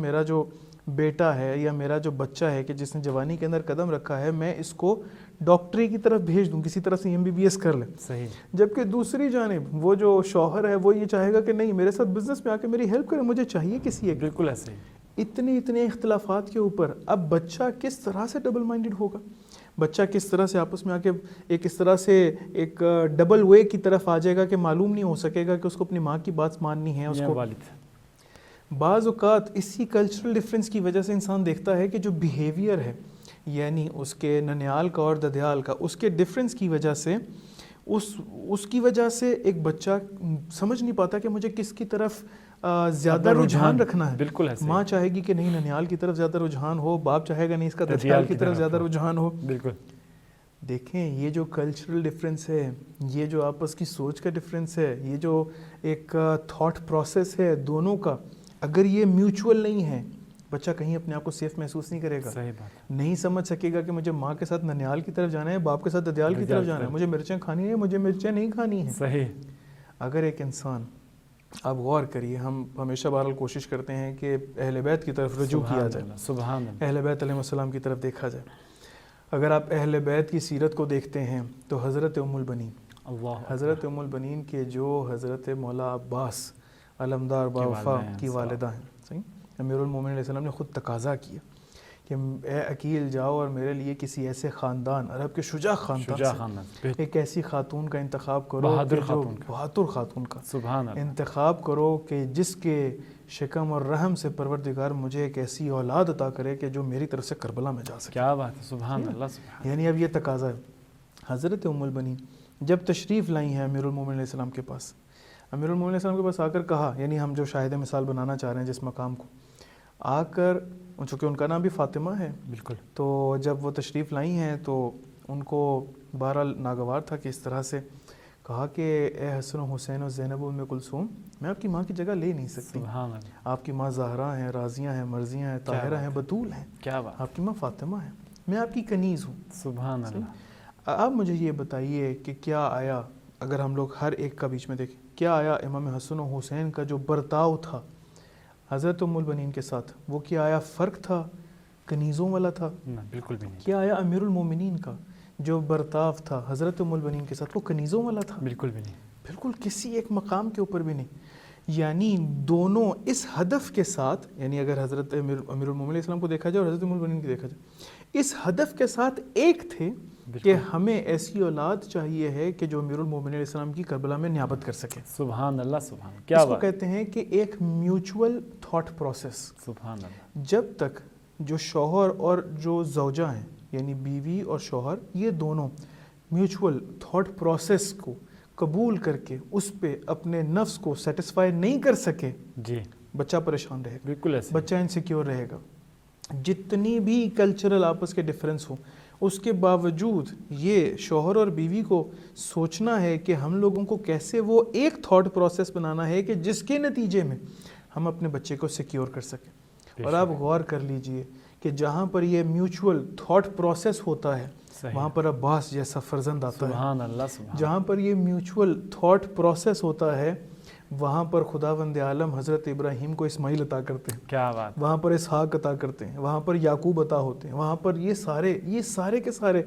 بیٹا ہے یا میرا جو بچہ ہے کہ جس نے جوانی کے اندر قدم رکھا ہے، میں اس کو ڈاکٹری کی طرف بھیج دوں، کسی طرح سے MBBS کر لے. صحیح. جبکہ دوسری جانب وہ جو شوہر ہے وہ یہ چاہے گا کہ نہیں میرے ساتھ بزنس میں آ کے میری ہیلپ کرے، مجھے چاہیے کسی ایک. بالکل ایسے ہی. اتنے اختلافات کے اوپر اب بچہ کس طرح سے ڈبل مائنڈڈ ہوگا؟ بچہ کس طرح سے آپس میں آ کے ایک اس طرح سے ایک ڈبل وے کی طرف آ جائے گا کہ معلوم نہیں ہو سکے گا کہ اس کو اپنی ماں کی بات ماننی ہے. اس کو بعض اوقات اسی کلچرل ڈفرینس کی وجہ سے انسان دیکھتا ہے کہ جو بیہیویئر ہے، یعنی اس کے ننیال کا اور ددیال کا، اس کے ڈفرینس کی وجہ سے اس کی وجہ سے ایک بچہ سمجھ نہیں پاتا کہ مجھے کس کی طرف زیادہ رجحان رکھنا ہے. بالکل ایسے. ماں چاہے گی کہ نہیں ننیال کی طرف زیادہ رجحان ہو، باپ چاہے گا نہیں اس کا ددیال کی طرف زیادہ رجحان ہو. بالکل. دیکھیں یہ جو کلچرل ڈفرینس ہے، یہ جو آپس کی سوچ کا ڈفرینس ہے، یہ جو ایک تھاٹ پروسیس ہے دونوں کا، اگر یہ میوچول نہیں ہے، بچہ کہیں اپنے آپ کو سیف محسوس نہیں کرے گا. صحیح بات. نہیں سمجھ سکے گا کہ مجھے ماں کے ساتھ ننیال کی طرف جانا ہے، باپ کے ساتھ ددیال کی طرف جانا ہے، مجھے مرچیں کھانی ہے، مجھے مرچیں نہیں کھانی ہیں. صحیح. اگر ایک انسان، آپ غور کریے، ہم ہمیشہ بہرحال کوشش کرتے ہیں کہ اہل بیت کی طرف رجوع کیا جائے، سبحان اللہ، اہل بیت علیہ السلام کی طرف دیکھا جائے. اگر آپ اہل بیت کی سیرت کو دیکھتے ہیں تو حضرت ام البنین، حضرت ام البنین کے جو حضرت مولا عباس علمدار باوفا کی والدہ ہیں، صحیح، امیر المومنین علیہ السلام نے خود تقاضا کیا کہ اے عقیل جاؤ اور میرے لیے کسی ایسے خاندان، عرب کے شجاع خاندان سے ایک ایسی خاتون کا انتخاب کرو، بہادر خاتون کا سبحان اللہ انتخاب کرو کہ جس کے شکم اور رحم سے پروردگار مجھے ایک ایسی اولاد عطا کرے کہ جو میری طرف سے کربلا میں جا سکے. کیا بات ہے، سبحان اللہ سبحان. یعنی اب یہ تقاضا ہے. حضرت ام البنین جب تشریف لائی ہیں امیر المومنین علیہ السلام کے پاس، امیر المومنین علیہ السلام کے پاس آ کر کہا، یعنی ہم جو شاہد مثال بنانا چاہ رہے ہیں جس مقام کو، آ کر، چونکہ ان کا نام بھی فاطمہ ہے، بالکل، تو جب وہ تشریف لائی ہیں تو ان کو بہرحال ناگوار تھا کہ اس طرح سے کہا کہ اے حسن و حسین و زینب و ام کلثوم، میں آپ کی ماں کی جگہ لے نہیں سکتی. سبحان اللہ. آپ کی ماں زہرا ہیں، راضیہ ہیں، مرضیہ ہیں، طاہرہ ہیں، بطول ہیں. کیا بات. آپ کی ماں فاطمہ ہے، میں آپ کی کنیز ہوں. سبحان اللہ. آپ مجھے یہ بتائیے کہ کیا آیا، اگر ہم لوگ ہر ایک کا بیچ میں دیکھیں، کیا آیا امام حسن و حسین کا جو برتاؤ تھا حضرت ام البنین کے ساتھ، وہ کیا آیا فرق تھا، کنیزوں والا تھا؟ بالکل بھی نہیں. کیا آیا امیر المومنین کا جو برتاؤ تھا حضرت ام البنین کے ساتھ، وہ کنیزوں والا تھا؟ بالکل بھی نہیں. بالکل کسی ایک مقام کے اوپر بھی نہیں. یعنی دونوں اس ہدف کے ساتھ، یعنی اگر حضرت امیر المومنین علیہ السلام کو دیکھا جائے اور حضرت ام البنین کو دیکھا جائے، اس ہدف کے ساتھ ایک تھے کہ ہمیں ایسی اولاد چاہیے ہے کہ جو امیر المومنین علیہ السلام کی کربلا میں نیابت کر سکے. سبحان اللہ سبحان. کیا اس کو کہتے ہیں کہ ایک میوچول تھاٹ پروسیس. سبحان اللہ. جب تک جو شوہر اور جو زوجہ ہیں، یعنی بیوی اور شوہر، یہ دونوں میوچول تھاٹ پروسیس کو قبول کر کے اس پہ اپنے نفس کو سیٹسفائی نہیں کر سکے، جی، بچہ پریشان رہے گا. بالکل ایسے. بچہ انسیکیور رہے گا. جتنی بھی کلچرل آپس کے ڈفرینس ہوں، اس کے باوجود یہ شوہر اور بیوی کو سوچنا ہے کہ ہم لوگوں کو کیسے وہ ایک تھاٹ پروسیس بنانا ہے کہ جس کے نتیجے میں ہم اپنے بچے کو سیکیور کر سکیں. اور آپ غور کر لیجئے کہ جہاں پر یہ میوچول تھاٹ پروسیس ہوتا ہے وہاں پر عباس جیسا فرزند آتا ہے. سبحان اللہ سبحان. جہاں پر یہ میوچول تھاٹ پروسیس ہوتا ہے وہاں پر خداوند عالم حضرت ابراہیم کو اسماعیل عطا کرتے ہیں. کیا بات. وہاں پر اسحاق عطا کرتے ہیں، وہاں پر یعقوب عطا ہوتے ہیں. وہاں پر یہ سارے کے سارے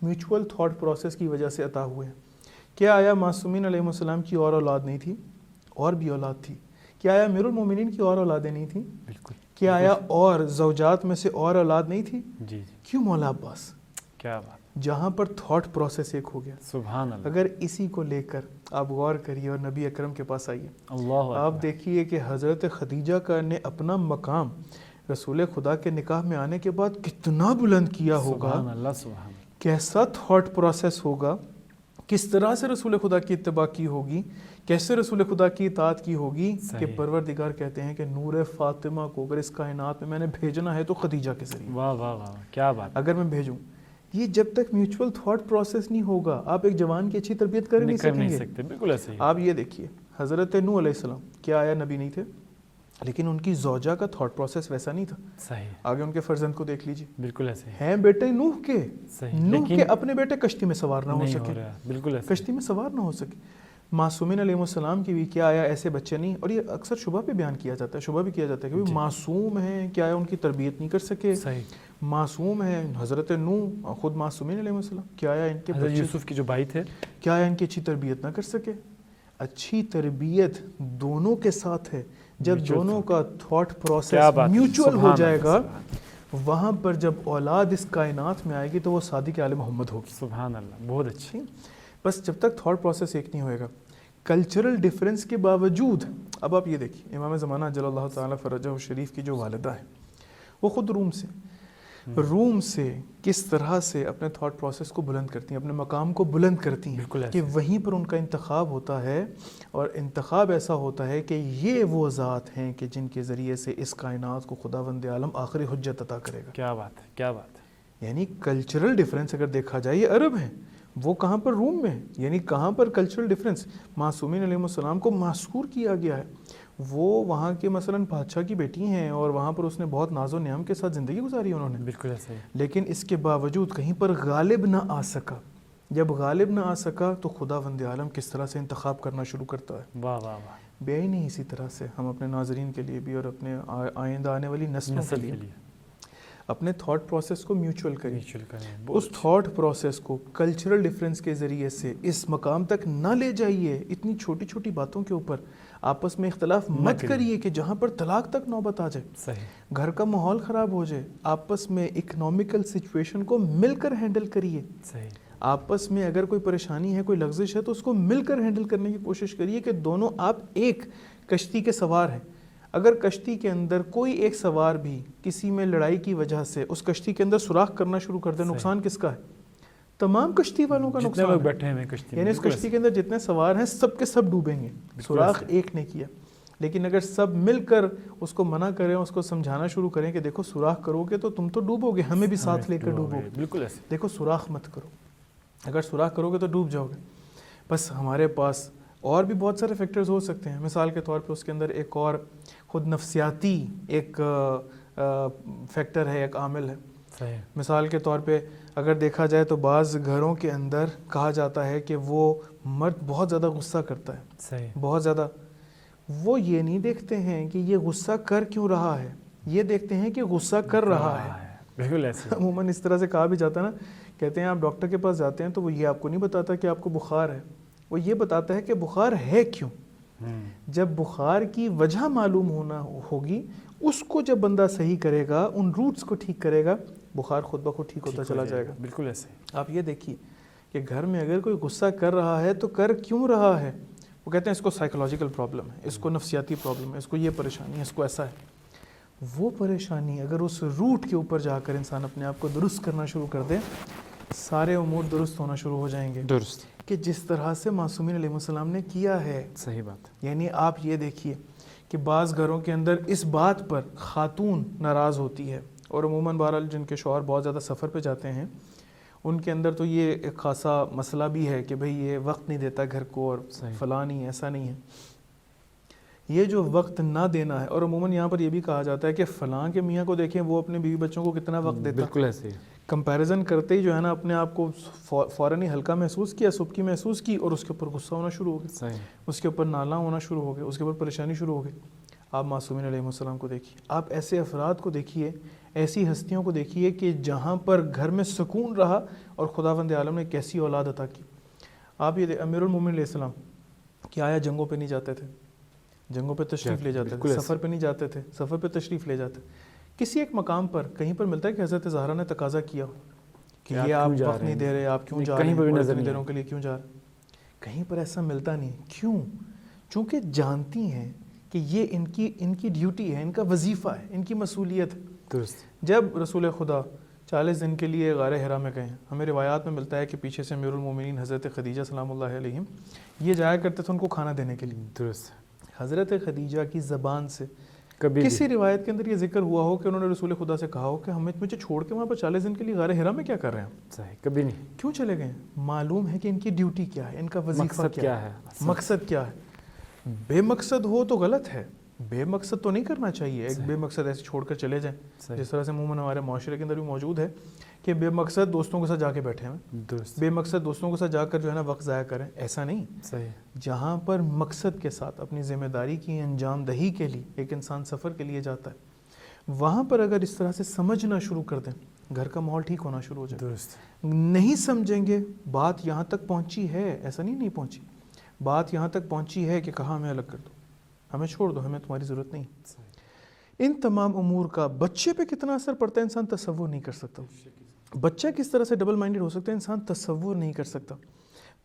میوچول تھاٹ پروسیس کی وجہ سے عطا ہوئے ہیں. کیا آیا معصومین علیہ السلام کی اور اولاد نہیں تھی؟ اور بھی اولاد تھی. کیا آیا امیر المومنین کی اور اولادیں نہیں تھیں؟ بالکل. کیا آیا اور زوجات میں سے اور اولاد نہیں تھی؟ جی. کیوں مولا عباس؟ کیا بات. جہاں پر تھاٹ پروسیس ایک ہو گیا. سبحان اللہ. اگر اسی کو لے کر آپ غور کریے اور نبی اکرم کے پاس آئیے، اللہ آپ دیکھیے کہ حضرت خدیجہ کا نے اپنا مقام رسول خدا کے نکاح میں آنے کے بعد کتنا بلند کیا ہوگا. سبحان اللہ سبحان. کیسا تھاٹ پروسیس ہوگا، کس طرح سے رسول خدا کی اتباع کی ہوگی، کیسے رسول خدا کی اطاعت کی ہوگی کہ پروردگار کہتے ہیں کہ نور فاطمہ کو اگر اس کائنات میں نے بھیجنا ہے تو خدیجہ کے ذریعے. واہ واہ واہ، کیا بات. اگر میں بھیجوں، یہ جب تک میوچول تھاٹ پروسیس نہیں ہوگا آپ ایک جوان کی اچھی تربیت کر نہیں سکیں گے. بالکل ایسے ہی. آپ یہ دیکھیے حضرت نوح علیہ السلام، کیا آیا نبی نہیں تھے، لیکن ان کی زوجہ کا تھاٹ پروسیس ویسا نہیں تھا. صحیح. آگے ان کے فرزند کو دیکھ لیجیے. بالکل ایسے ہیں بیٹے نوح کے، صحیح، نوح کے اپنے بیٹے کشتی میں سوار نہ ہو سکے. بالکل ایسے. کشتی میں سوار نہ ہو سکے. معصومین علیہ السلام کی بھی کیا آیا ایسے بچے نہیں، اور یہ اکثر شبہ پہ بیان کیا جاتا ہے، شبہ بھی کیا جاتا ہے کہ معصوم ہیں، کیا آیا ان کی تربیت نہیں کر سکے؟ صحیح. معصوم ہیں حضرت نوح خود معصومین علیہ السلام، کیا آیا ان کے حضرت بچے یوسف کے جو بھائی تھے، کیا آیا ان کی اچھی تربیت نہ کر سکے؟ اچھی تربیت دونوں کے ساتھ ہے. جب دونوں کا تھاٹ پروسیس میوچول ہو جائے گا، وہاں پر جب اولاد اس کائنات میں آئے گی تو وہ صادق آل محمد ہوگی. سبحان اللہ، بہت اچھی. بس جب تک تھاٹ پروسیس ایک نہیں ہوئے گا، کلچرل ڈیفرنس کے باوجود. اب آپ یہ دیکھیے امام زمانہ جل اللہ تعالیٰ فرجہ شریف کی جو والدہ ہے وہ خود روم سے کس طرح سے اپنے تھاٹ پروسیس کو بلند کرتی ہیں، اپنے مقام کو بلند کرتی ہیں کہ وہیں پر ان کا انتخاب ہوتا ہے، اور انتخاب ایسا ہوتا ہے کہ یہ وہ ذات ہیں کہ جن کے ذریعے سے اس کائنات کو خداوند عالم آخری حجت عطا کرے گا. کیا بات ہے، کیا بات ہے. یعنی کلچرل ڈیفرنس اگر دیکھا جائے، یہ عرب ہیں، وہ کہاں پر روم میں ہے، یعنی کہاں پر کلچرل ڈیفرنس. معصومین علیہ السلام کو محصور کیا گیا ہے، وہ وہاں کے مثلا بادشاہ کی بیٹی ہیں اور وہاں پر اس نے بہت ناز و نعم کے ساتھ زندگی گزاری انہوں نے. بالکل ایسا ہی. لیکن اس کے باوجود کہیں پر غالب نہ آ سکا. جب غالب نہ آ سکا تو خداوند عالم کس طرح سے انتخاب کرنا شروع کرتا ہے. واہ واہ واہ. بے نہیں اسی طرح سے ہم اپنے ناظرین کے لیے بھی اور اپنے آئندہ آنے والی نسلوں کے لیے اپنے تھاٹ پروسیس کو میوچول کریں. اس تھاٹ پروسیس کو کلچرل ڈیفرنس کے ذریعے سے اس مقام تک نہ لے جائیے. اتنی چھوٹی چھوٹی باتوں کے اوپر آپس میں اختلاف مت کریے کہ جہاں پر طلاق تک نوبت آ جائے. صحیح. گھر کا ماحول خراب ہو جائے. آپس میں اکنامیکل سچویشن کو مل کر ہینڈل کریے. صحیح. آپس میں اگر کوئی پریشانی ہے، کوئی لغزش ہے، تو اس کو مل کر ہینڈل کرنے کی کوشش کریے کہ دونوں آپ ایک کشتی کے سوار ہیں. اگر کشتی کے اندر کوئی ایک سوار بھی کسی میں لڑائی کی وجہ سے اس کشتی کے اندر سوراخ کرنا شروع کر دے، نقصان کس کا ہے؟ تمام کشتی والوں کا نقصان ہے. بیٹھے ہیں کشتی، یعنی اس کشتی کے اندر جتنے سوار ہیں سب کے سب ڈوبیں گے. سوراخ ایک نے کیا. لیکن اگر سب مل کر اس کو منع کریں، اس کو سمجھانا شروع کریں کہ دیکھو سوراخ کرو گے تو تم تو ڈوبو گے، ہمیں بھی ساتھ لے کر ڈوبو گے. بالکل ایسے. دیکھو سوراخ مت کرو، اگر سوراخ کرو گے تو ڈوب جاؤ گے. بس ہمارے پاس اور بھی بہت سارے فیکٹرز ہو سکتے ہیں. مثال کے طور پہ اس کے اندر ایک اور خود نفسیاتی ایک فیکٹر ہے، ایک عامل ہے. صحیح. مثال کے طور پہ اگر دیکھا جائے تو بعض گھروں کے اندر کہا جاتا ہے کہ وہ مرد بہت زیادہ غصہ کرتا ہے. صحیح. بہت زیادہ. وہ یہ نہیں دیکھتے ہیں کہ یہ غصہ کر کیوں رہا ہے، یہ دیکھتے ہیں کہ غصہ کر رہا ہے. بالکل ایسے. عموماً اس طرح سے کہا بھی جاتا ہے نا، کہتے ہیں آپ ڈاکٹر کے پاس جاتے ہیں تو وہ یہ آپ کو نہیں بتاتا کہ آپ کو بخار ہے، وہ یہ بتاتا ہے کہ بخار ہے کیوں. جب بخار کی وجہ معلوم ہونا ہوگی، اس کو جب بندہ صحیح کرے گا، ان روٹس کو ٹھیک کرے گا، بخار خود بخود ٹھیک ہوتا چلا جائے گا. بالکل ایسے. آپ یہ دیکھیے کہ گھر میں اگر کوئی غصہ کر رہا ہے تو کر کیوں رہا ہے؟ وہ کہتے ہیں اس کو سائیکولوجیکل پرابلم ہے، اس کو نفسیاتی پرابلم ہے، اس کو یہ پریشانی ہے، اس کو ایسا ہے. وہ پریشانی اگر اس روٹ کے اوپر جا کر انسان اپنے آپ کو درست کرنا شروع کر دے، سارے امور درست ہونا شروع ہو جائیں گے. درست. کہ جس طرح سے معصومین علیہ السلام نے کیا ہے. صحیح بات. یعنی آپ یہ دیکھیے کہ بعض گھروں کے اندر اس بات پر خاتون ناراض ہوتی ہے، اور عموماً بہرحال جن کے شوہر بہت زیادہ سفر پہ جاتے ہیں ان کے اندر تو یہ ایک خاصا مسئلہ بھی ہے کہ بھئی یہ وقت نہیں دیتا گھر کو اور فلاں نہیں، ایسا نہیں ہے. یہ جو وقت نہ دینا ہے، اور عموماً یہاں پر یہ بھی کہا جاتا ہے کہ فلاں کے میاں کو دیکھیں وہ اپنے بیوی بچوں کو کتنا وقت دیتا. بالکل ایسے. کمپیریزن کرتے ہی جو ہے نا اپنے آپ کو فوراً ہی ہلکا محسوس کیا، سبکی محسوس کی، اور اس کے اوپر غصہ ہونا شروع ہو گیا. صحیح. اس کے اوپر نالا ہونا شروع ہو گیا، اس کے اوپر پریشانی شروع ہو گئی. آپ معصومین علیہ السلام کو دیکھیے، آپ ایسے افراد کو دیکھیے، ایسی ہستیوں کو دیکھیے کہ جہاں پر گھر میں سکون رہا اور خداوند عالم نے کیسی اولاد عطا کی. آپ یہ امیر المومنین علیہ السلام کیا آیا جنگوں پہ نہیں جاتے تھے، جنگوں پہ تشریف لے جاتے تھے، سفر پہ نہیں جاتے تھے، سفر پہ تشریف لے جاتے. کسی ایک مقام پر کہیں پر ملتا ہے کہ حضرت زہرا نے تقاضا کیا کہ یہ آپ وقت نہیں دے رہے، آپ کیوں جا رہے ہیں، اتنی دنوں کے لیے کیوں جا رہے ہیں؟ کہیں پر ایسا ملتا نہیں. کیوں؟ چونکہ جانتی ہیں کہ یہ ان کی ڈیوٹی ہے، ان کا وظیفہ ہے، ان کی مسئولیت ہے. درست. جب رسول خدا 40 دن کے لیے غار حرا میں گئے، ہمیں روایات میں ملتا ہے کہ پیچھے سے امیر المومنین حضرت خدیجہ سلام اللہ علیہم یہ جایا کرتے تھے ان کو کھانا دینے کے لیے. درست. حضرت خدیجہ کی زبان سے کبھی کسی روایت کے اندر یہ ذکر ہوا ہو کہ انہوں نے رسول خدا سے کہا ہو کہ ہمیں مجھے چھوڑ کے وہاں پر 40 دن کے لیے غار حرا میں کیا کر رہے ہیں؟ صحیح. کبھی نہیں. کیوں چلے گئے؟ معلوم ہے کہ ان کی ڈیوٹی کیا ہے، ان کا وظیفہ کیا ہے، مقصد کیا ہے. بے مقصد ہو تو غلط ہے، بے مقصد تو نہیں کرنا چاہیے. ایک بے مقصد ایسے چھوڑ کر چلے جائیں، جس طرح سے عموماً ہمارے معاشرے کے اندر بھی موجود ہے کہ بے مقصد دوستوں کے ساتھ جا کے بیٹھے ہیں، درست، بے مقصد دوستوں کے ساتھ جا کر جو ہے نا وقت ضائع کریں، ایسا نہیں. صحیح، جہاں پر مقصد کے ساتھ اپنی ذمہ داری کی انجام دہی کے لیے ایک انسان سفر کے لیے جاتا ہے، وہاں پر اگر اس طرح سے سمجھنا شروع کر دیں، گھر کا ماحول ٹھیک ہونا شروع ہو جائے. درست، نہیں سمجھیں گے، بات یہاں تک پہنچی ہے، ایسا نہیں پہنچی، بات یہاں تک پہنچی ہے کہ کہا ہمیں الگ کر دو، ہمیں چھوڑ دو، ہمیں تمہاری ضرورت نہیں. ان تمام امور کا بچے پہ کتنا اثر پڑتا ہے انسان تصور نہیں کر سکتا. بچہ کس طرح سے ڈبل مائنڈڈ ہو سکتا ہے انسان تصور نہیں کر سکتا.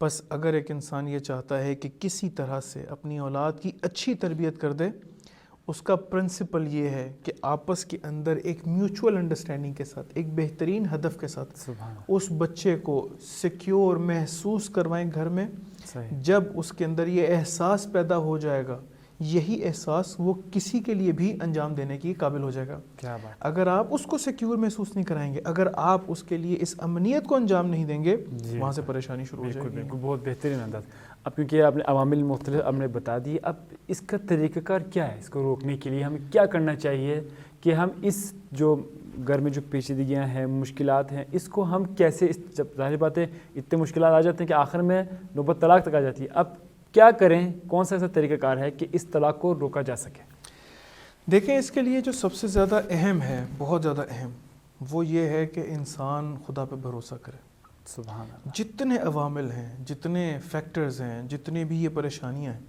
بس اگر ایک انسان یہ چاہتا ہے کہ کسی طرح سے اپنی اولاد کی اچھی تربیت کر دے، اس کا پرنسپل یہ ہے کہ آپس کے اندر ایک میوچول انڈرسٹینڈنگ کے ساتھ، ایک بہترین ہدف کے ساتھ سبحان اس بچے کو سیکیور محسوس کروائیں گھر میں. صحیح، جب اس کے اندر یہ احساس پیدا ہو جائے گا، یہی احساس وہ کسی کے لیے بھی انجام دینے کی قابل ہو جائے گا. کیا بات، اگر آپ اس کو سیکیور محسوس نہیں کرائیں گے، اگر آپ اس کے لیے اس امنیت کو انجام نہیں دیں گے، جی، وہاں سے پریشانی شروع ہو بالکل جائے گی. بالکل، بہت بہترین انداز. اب کیونکہ آپ نے عوامل مختلف آپ نے بتا دی، اب اس کا طریقہ کار کیا ہے؟ اس کو روکنے کے لیے ہمیں کیا کرنا چاہیے کہ ہم اس جو گھر میں جو پیچیدگیاں ہیں، مشکلات ہیں، اس کو ہم کیسے، جب ظاہر بات ہے اتنے مشکلات آ جاتے ہیں کہ آخر میں نوبت طلاق تک آ جاتی ہے، اب کیا کریں؟ کون سا ایسا طریقہ کار ہے کہ اس طلاق کو روکا جا سکے؟ دیکھیں، اس کے لیے جو سب سے زیادہ اہم ہے، بہت زیادہ اہم، وہ یہ ہے کہ انسان خدا پہ بھروسہ کرے. سبحان اللہ، جتنے عوامل ہیں، جتنے فیکٹرز ہیں، جتنے بھی یہ پریشانیاں ہیں،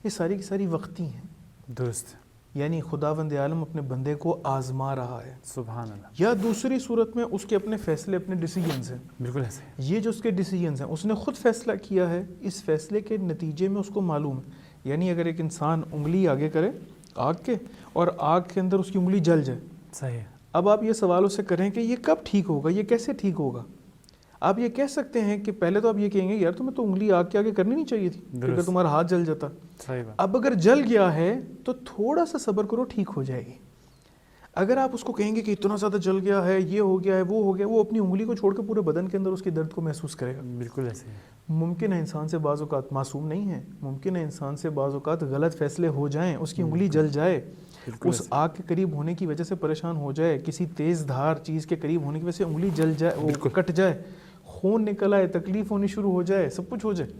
یہ ساری کی ساری وقتی ہیں. درست، یعنی خداوند عالم اپنے بندے کو آزما رہا ہے، سبحان اللہ، یا دوسری صورت میں اس کے اپنے فیصلے، اپنے ڈیسیجنز ہیں. بالکل ایسے، یہ جو اس کے ڈیسیجنز ہیں، اس نے خود فیصلہ کیا ہے، اس فیصلے کے نتیجے میں اس کو معلوم ہے. یعنی اگر ایک انسان انگلی آگے کرے آگ کے، اور آگ کے اندر اس کی انگلی جل جائے، صحیح، اب آپ یہ سوال اس سے کریں کہ یہ کب ٹھیک ہوگا، یہ کیسے ٹھیک ہوگا. آپ یہ کہہ سکتے ہیں کہ پہلے تو آپ یہ کہیں گے یار تمہیں تو انگلی آگ کے آگے کرنی نہیں چاہیے تھی، اگر تمہارا ہاتھ جل جاتا. صحیح بات، اب اگر جل گیا ہے تو تھوڑا سا صبر کرو، ٹھیک ہو جائے گی. اگر آپ اس کو کہیں گے کہ اتنا زیادہ جل گیا ہے، یہ ہو گیا ہے، وہ ہو گیا، وہ اپنی انگلی کو چھوڑ کے پورے بدن کے اندر اس کی درد کو محسوس کرے گا. بالکل ایسے، ممکن ہے انسان سے بعض اوقات، معصوم نہیں ہے، ممکن ہے انسان سے بعض اوقات غلط فیصلے ہو جائیں، اس کی انگلی جل جائے، اس آگ کے قریب ہونے کی وجہ سے پریشان ہو جائے، کسی تیز دھار چیز کے قریب ہونے کی وجہ سے انگلی جل جائے، وہ کٹ جائے، خون نکل آئے، تکلیف ہونی شروع ہو جائے، سب کچھ ہو جائے.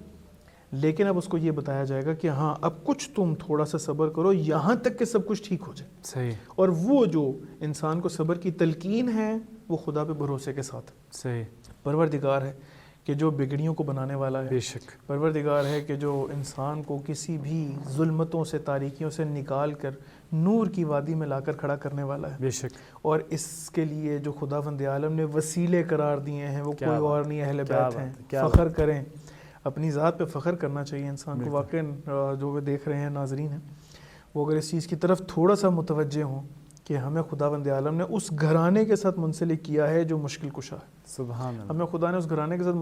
لیکن اب اس کو یہ بتایا جائے گا کہ ہاں اب کچھ تم تھوڑا سا صبر کرو یہاں تک کہ سب کچھ ٹھیک ہو جائے. صحیح، اور وہ جو انسان کو صبر کی تلقین ہے، وہ خدا پہ بھروسے کے ساتھ. صحیح، پروردگار ہے کہ جو بگڑیوں کو بنانے والا ہے. بے شک، پروردگار ہے کہ جو انسان کو کسی بھی ظلمتوں سے، تاریکیوں سے نکال کر نور کی وادی میں لا کر کھڑا کرنے والا ہے. بے شک، اور اس کے لیے جو خداوند عالم نے وسیلے قرار دیے ہیں، وہ کوئی اور نہیں، اہل بیت ہیں. فخر کریں، اپنی ذات پہ فخر کرنا چاہیے انسان کو. واقعی جو وہ دیکھ رہے ہیں ناظرین ہیں، وہ اگر اس چیز کی طرف تھوڑا سا متوجہ ہوں کہ ہمیں خداوند عالم نے اس گھرانے کے ساتھ منسلک کیا ہے جو مشکل کشا ہے. سبحان اللہ، ہمیں خدا نے اس گھرانے کے ساتھ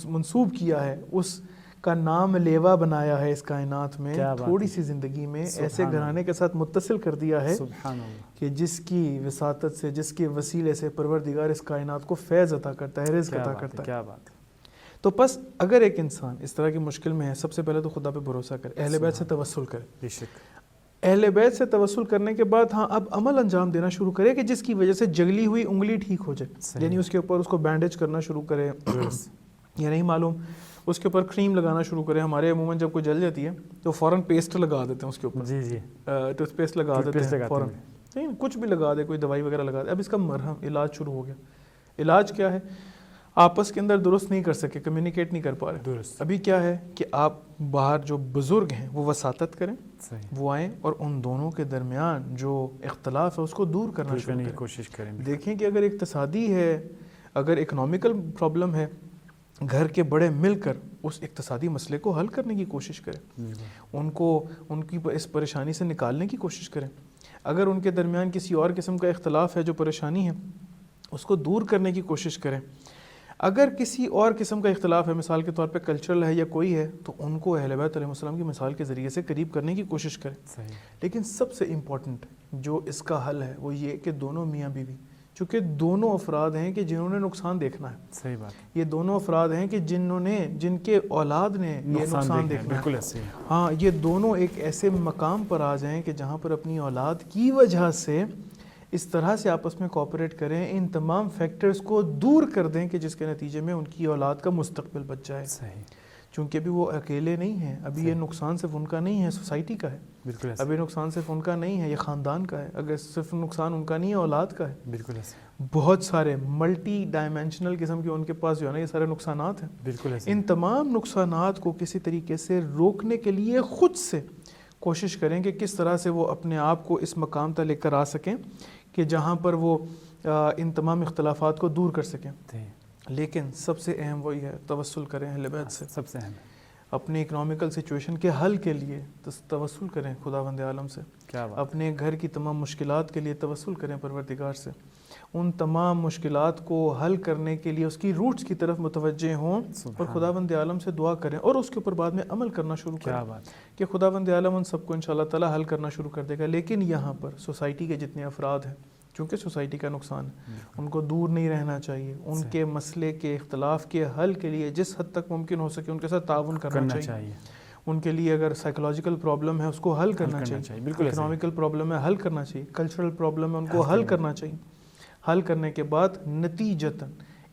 منسوب کیا ہے، اس کا نام لیوا بنایا ہے اس کائنات میں، تھوڑی سی زندگی میں ایسے گھرانے کے ساتھ متصل کر دیا ہے سبحان اللہ، کہ جس کی وساطت سے، جس کے وسیلے سے پروردگار اس کائنات کو فیض عطا کرتا ہے، رزق عطا کرتا ہے. کیا بات ہے. تو بس اگر ایک انسان اس طرح کی مشکل میں ہے، سب سے پہلے تو خدا پہ بھروسہ کرے، اہل بیت سے توسل کرے. بے شک، اہل بیت سے توسل کرنے کے بعد ہاں اب عمل انجام دینا شروع کرے کہ جس کی وجہ سے جگلی ہوئی انگلی ٹھیک ہو جائے. یعنی اس کے اوپر اس کو بینڈیج کرنا شروع کرے، یا نہیں معلوم اس کے اوپر کریم لگانا شروع کرے. ہمارے عموماً جب کوئی جل جاتی ہے تو فوراً پیسٹ لگا دیتے ہیں اس کے اوپر. جی جی، ٹوتھ پیسٹ لگا دیتے ہیں فوراً، نہیں کچھ بھی لگا دے، کوئی دوائی وغیرہ لگا دے. اب اس کا مرہم علاج شروع ہو گیا. علاج کیا ہے؟ آپس کے اندر درست نہیں کر سکے، کمیونیکیٹ نہیں کر پا رہے. درست، ابھی کیا ہے کہ آپ باہر جو بزرگ ہیں وہ وساطت کریں، وہ آئیں اور ان دونوں کے درمیان جو اختلاف ہے اس کو دور کرنا شروع کریں. کوشش کریں. دیکھیں کہ اگر اقتصادی ہے، اگر اکنامیکل پرابلم ہے، گھر کے بڑے مل کر اس اقتصادی مسئلے کو حل کرنے کی کوشش کریں، ان کی اس پریشانی سے نکالنے کی کوشش کریں. اگر ان کے درمیان کسی اور قسم کا اختلاف ہے، جو پریشانی ہے، اس کو دور کرنے کی کوشش کریں. اگر کسی اور قسم کا اختلاف ہے، مثال کے طور پہ کلچرل ہے یا کوئی ہے، تو ان کو اہل بیت علیہ السلام کی مثال کے ذریعے سے قریب کرنے کی کوشش کریں. لیکن سب سے امپورٹنٹ جو اس کا حل ہے وہ یہ کہ دونوں میاں بیوی، چونکہ دونوں افراد ہیں کہ جنہوں نے نقصان دیکھنا ہے. صحیح بات. یہ دونوں افراد ہیں کہ جن کے اولاد نے یہ نقصان دیکھنا ہے. بالکل ایسے. ہاں، یہ دونوں ایک ایسے مقام پر آ جائیں کہ جہاں پر اپنی اولاد کی وجہ سے اس طرح سے آپس میں کوآپریٹ کریں، ان تمام فیکٹرز کو دور کر دیں کہ جس کے نتیجے میں ان کی اولاد کا مستقبل بچ جائے. صحیح. چونکہ ابھی وہ اکیلے نہیں ہیں، ابھی یہ نقصان صرف ان کا نہیں ہے، سوسائٹی کا ہے. بالکل. ابھی نقصان صرف ان کا نہیں ہے، یہ خاندان کا ہے. اگر صرف نقصان ان کا نہیں ہے، اولاد کا ہے. بالکل. بہت سارے ملٹی ڈائمینشنل قسم کے ان کے پاس جو ہے نا یہ سارے نقصانات ہیں. بالکل. ان تمام نقصانات کو کسی طریقے سے روکنے کے لیے خود سے کوشش کریں کہ کس طرح سے وہ اپنے آپ کو اس مقام تک لے کر آ سکیں کہ جہاں پر وہ ان تمام اختلافات کو دور کر سکیں. لیکن سب سے اہم وہی ہے، توسل کریں اہل بیت سے. سب سے اہم اپنی اکنامیکل سچویشن کے حل کے لیے توسل کریں خداوند عالم سے. اپنے گھر کی تمام مشکلات کے لیے توسل کریں پروردگار سے. ان تمام مشکلات کو حل کرنے کے لیے اس کی روٹس کی طرف متوجہ ہوں اور خداوند عالم سے دعا کریں اور اس کے اوپر بعد میں عمل کرنا شروع کریں کہ خداوند عالم ان سب کو انشاءاللہ تعالی حل کرنا شروع کر دے گا. لیکن یہاں پر سوسائٹی کے جتنے افراد ہیں، چونکہ سوسائٹی کا نقصان ہے، ان کو دور نہیں رہنا چاہیے. ان کے مسئلے کے اختلاف کے حل کے لیے جس حد تک ممکن ہو سکے ان کے ساتھ تعاون کرنا چاہیے. ان کے لیے اگر سائیکولوجیکل پرابلم ہے اس کو حل کرنا چاہیے. اکنامیکل پرابلم ہے حل کرنا چاہیے. کلچرل پرابلم ہے ان کو حل کرنا چاہیے. حل کرنے کے بعد نتیجتاً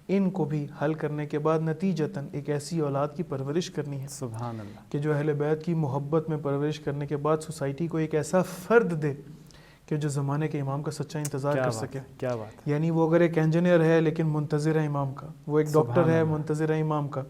ان کو بھی حل کرنے کے بعد نتیجتاً ایک ایسی اولاد کی پرورش کرنی ہے سبحان اللہ کہ جو اہل بیت کی محبت میں پرورش کرنے کے بعد سوسائٹی کو ایک ایسا فرد دے کہ جو زمانے کے امام کا سچا انتظار کر سکے. کیا بات. یعنی وہ اگر ایک انجینئر ہے لیکن منتظر ہے امام کا، وہ ایک ڈاکٹر ہے منتظر ہے امام کا،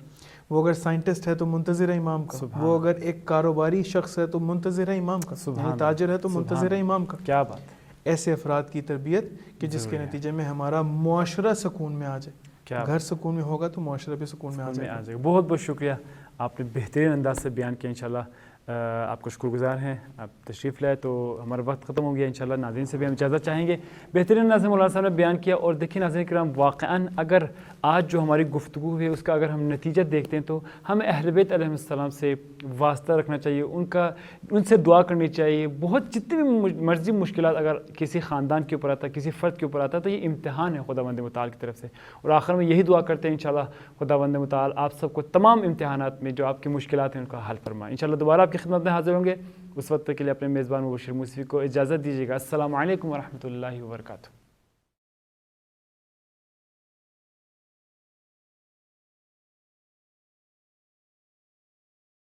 وہ اگر سائنٹسٹ ہے تو منتظر ہے امام کا، وہ اگر ایک کاروباری شخص ہے تو منتظر ہے امام کا، یعنی تاجر ہے تو منتظر ہے امام کا. کیا بات. ایسے افراد کی تربیت کہ جس کے نتیجے میں ہمارا معاشرہ سکون میں آ جائے. گھر سکون میں ہوگا تو معاشرہ بھی سکون میں آ جائے گا. بہت بہت شکریہ، آپ نے بہترین انداز سے بیان کیا. انشاءاللہ آپ کو شکر گزار ہیں. آپ تشریف لائے تو ہمارا وقت ختم ہو گیا. انشاءاللہ ناظرین سے بھی ہم اجازت چاہیں گے. بہترین انداز سے مولانا صاحب نے بیان کیا. اور دیکھیں ناظرین کرام، واقعاً اگر آج جو ہماری گفتگو ہے اس کا اگر ہم نتیجہ دیکھتے ہیں تو ہمیں اہل بیت علیہ السلام سے واسطہ رکھنا چاہیے، ان سے دعا کرنی چاہیے. بہت جتنی بھی مرضی مشکلات اگر کسی خاندان کے اوپر آتا ہے، کسی فرد کے اوپر آتا ہے، تو یہ امتحان ہے خداوند متعال کی طرف سے. اور آخر میں یہی دعا کرتے ہیں انشاءاللہ خداوند متعال آپ سب کو تمام امتحانات میں جو آپ کی مشکلات ہیں ان کا حل فرمائے. انشاءاللہ دوبارہ آپ کی خدمت میں حاضر ہوں گے. اس وقت کے لیے اپنے میزبان مبشر موسوی کو اجازت دیجیے گا. السلام علیکم ورحمۃ اللہ وبرکاتہ.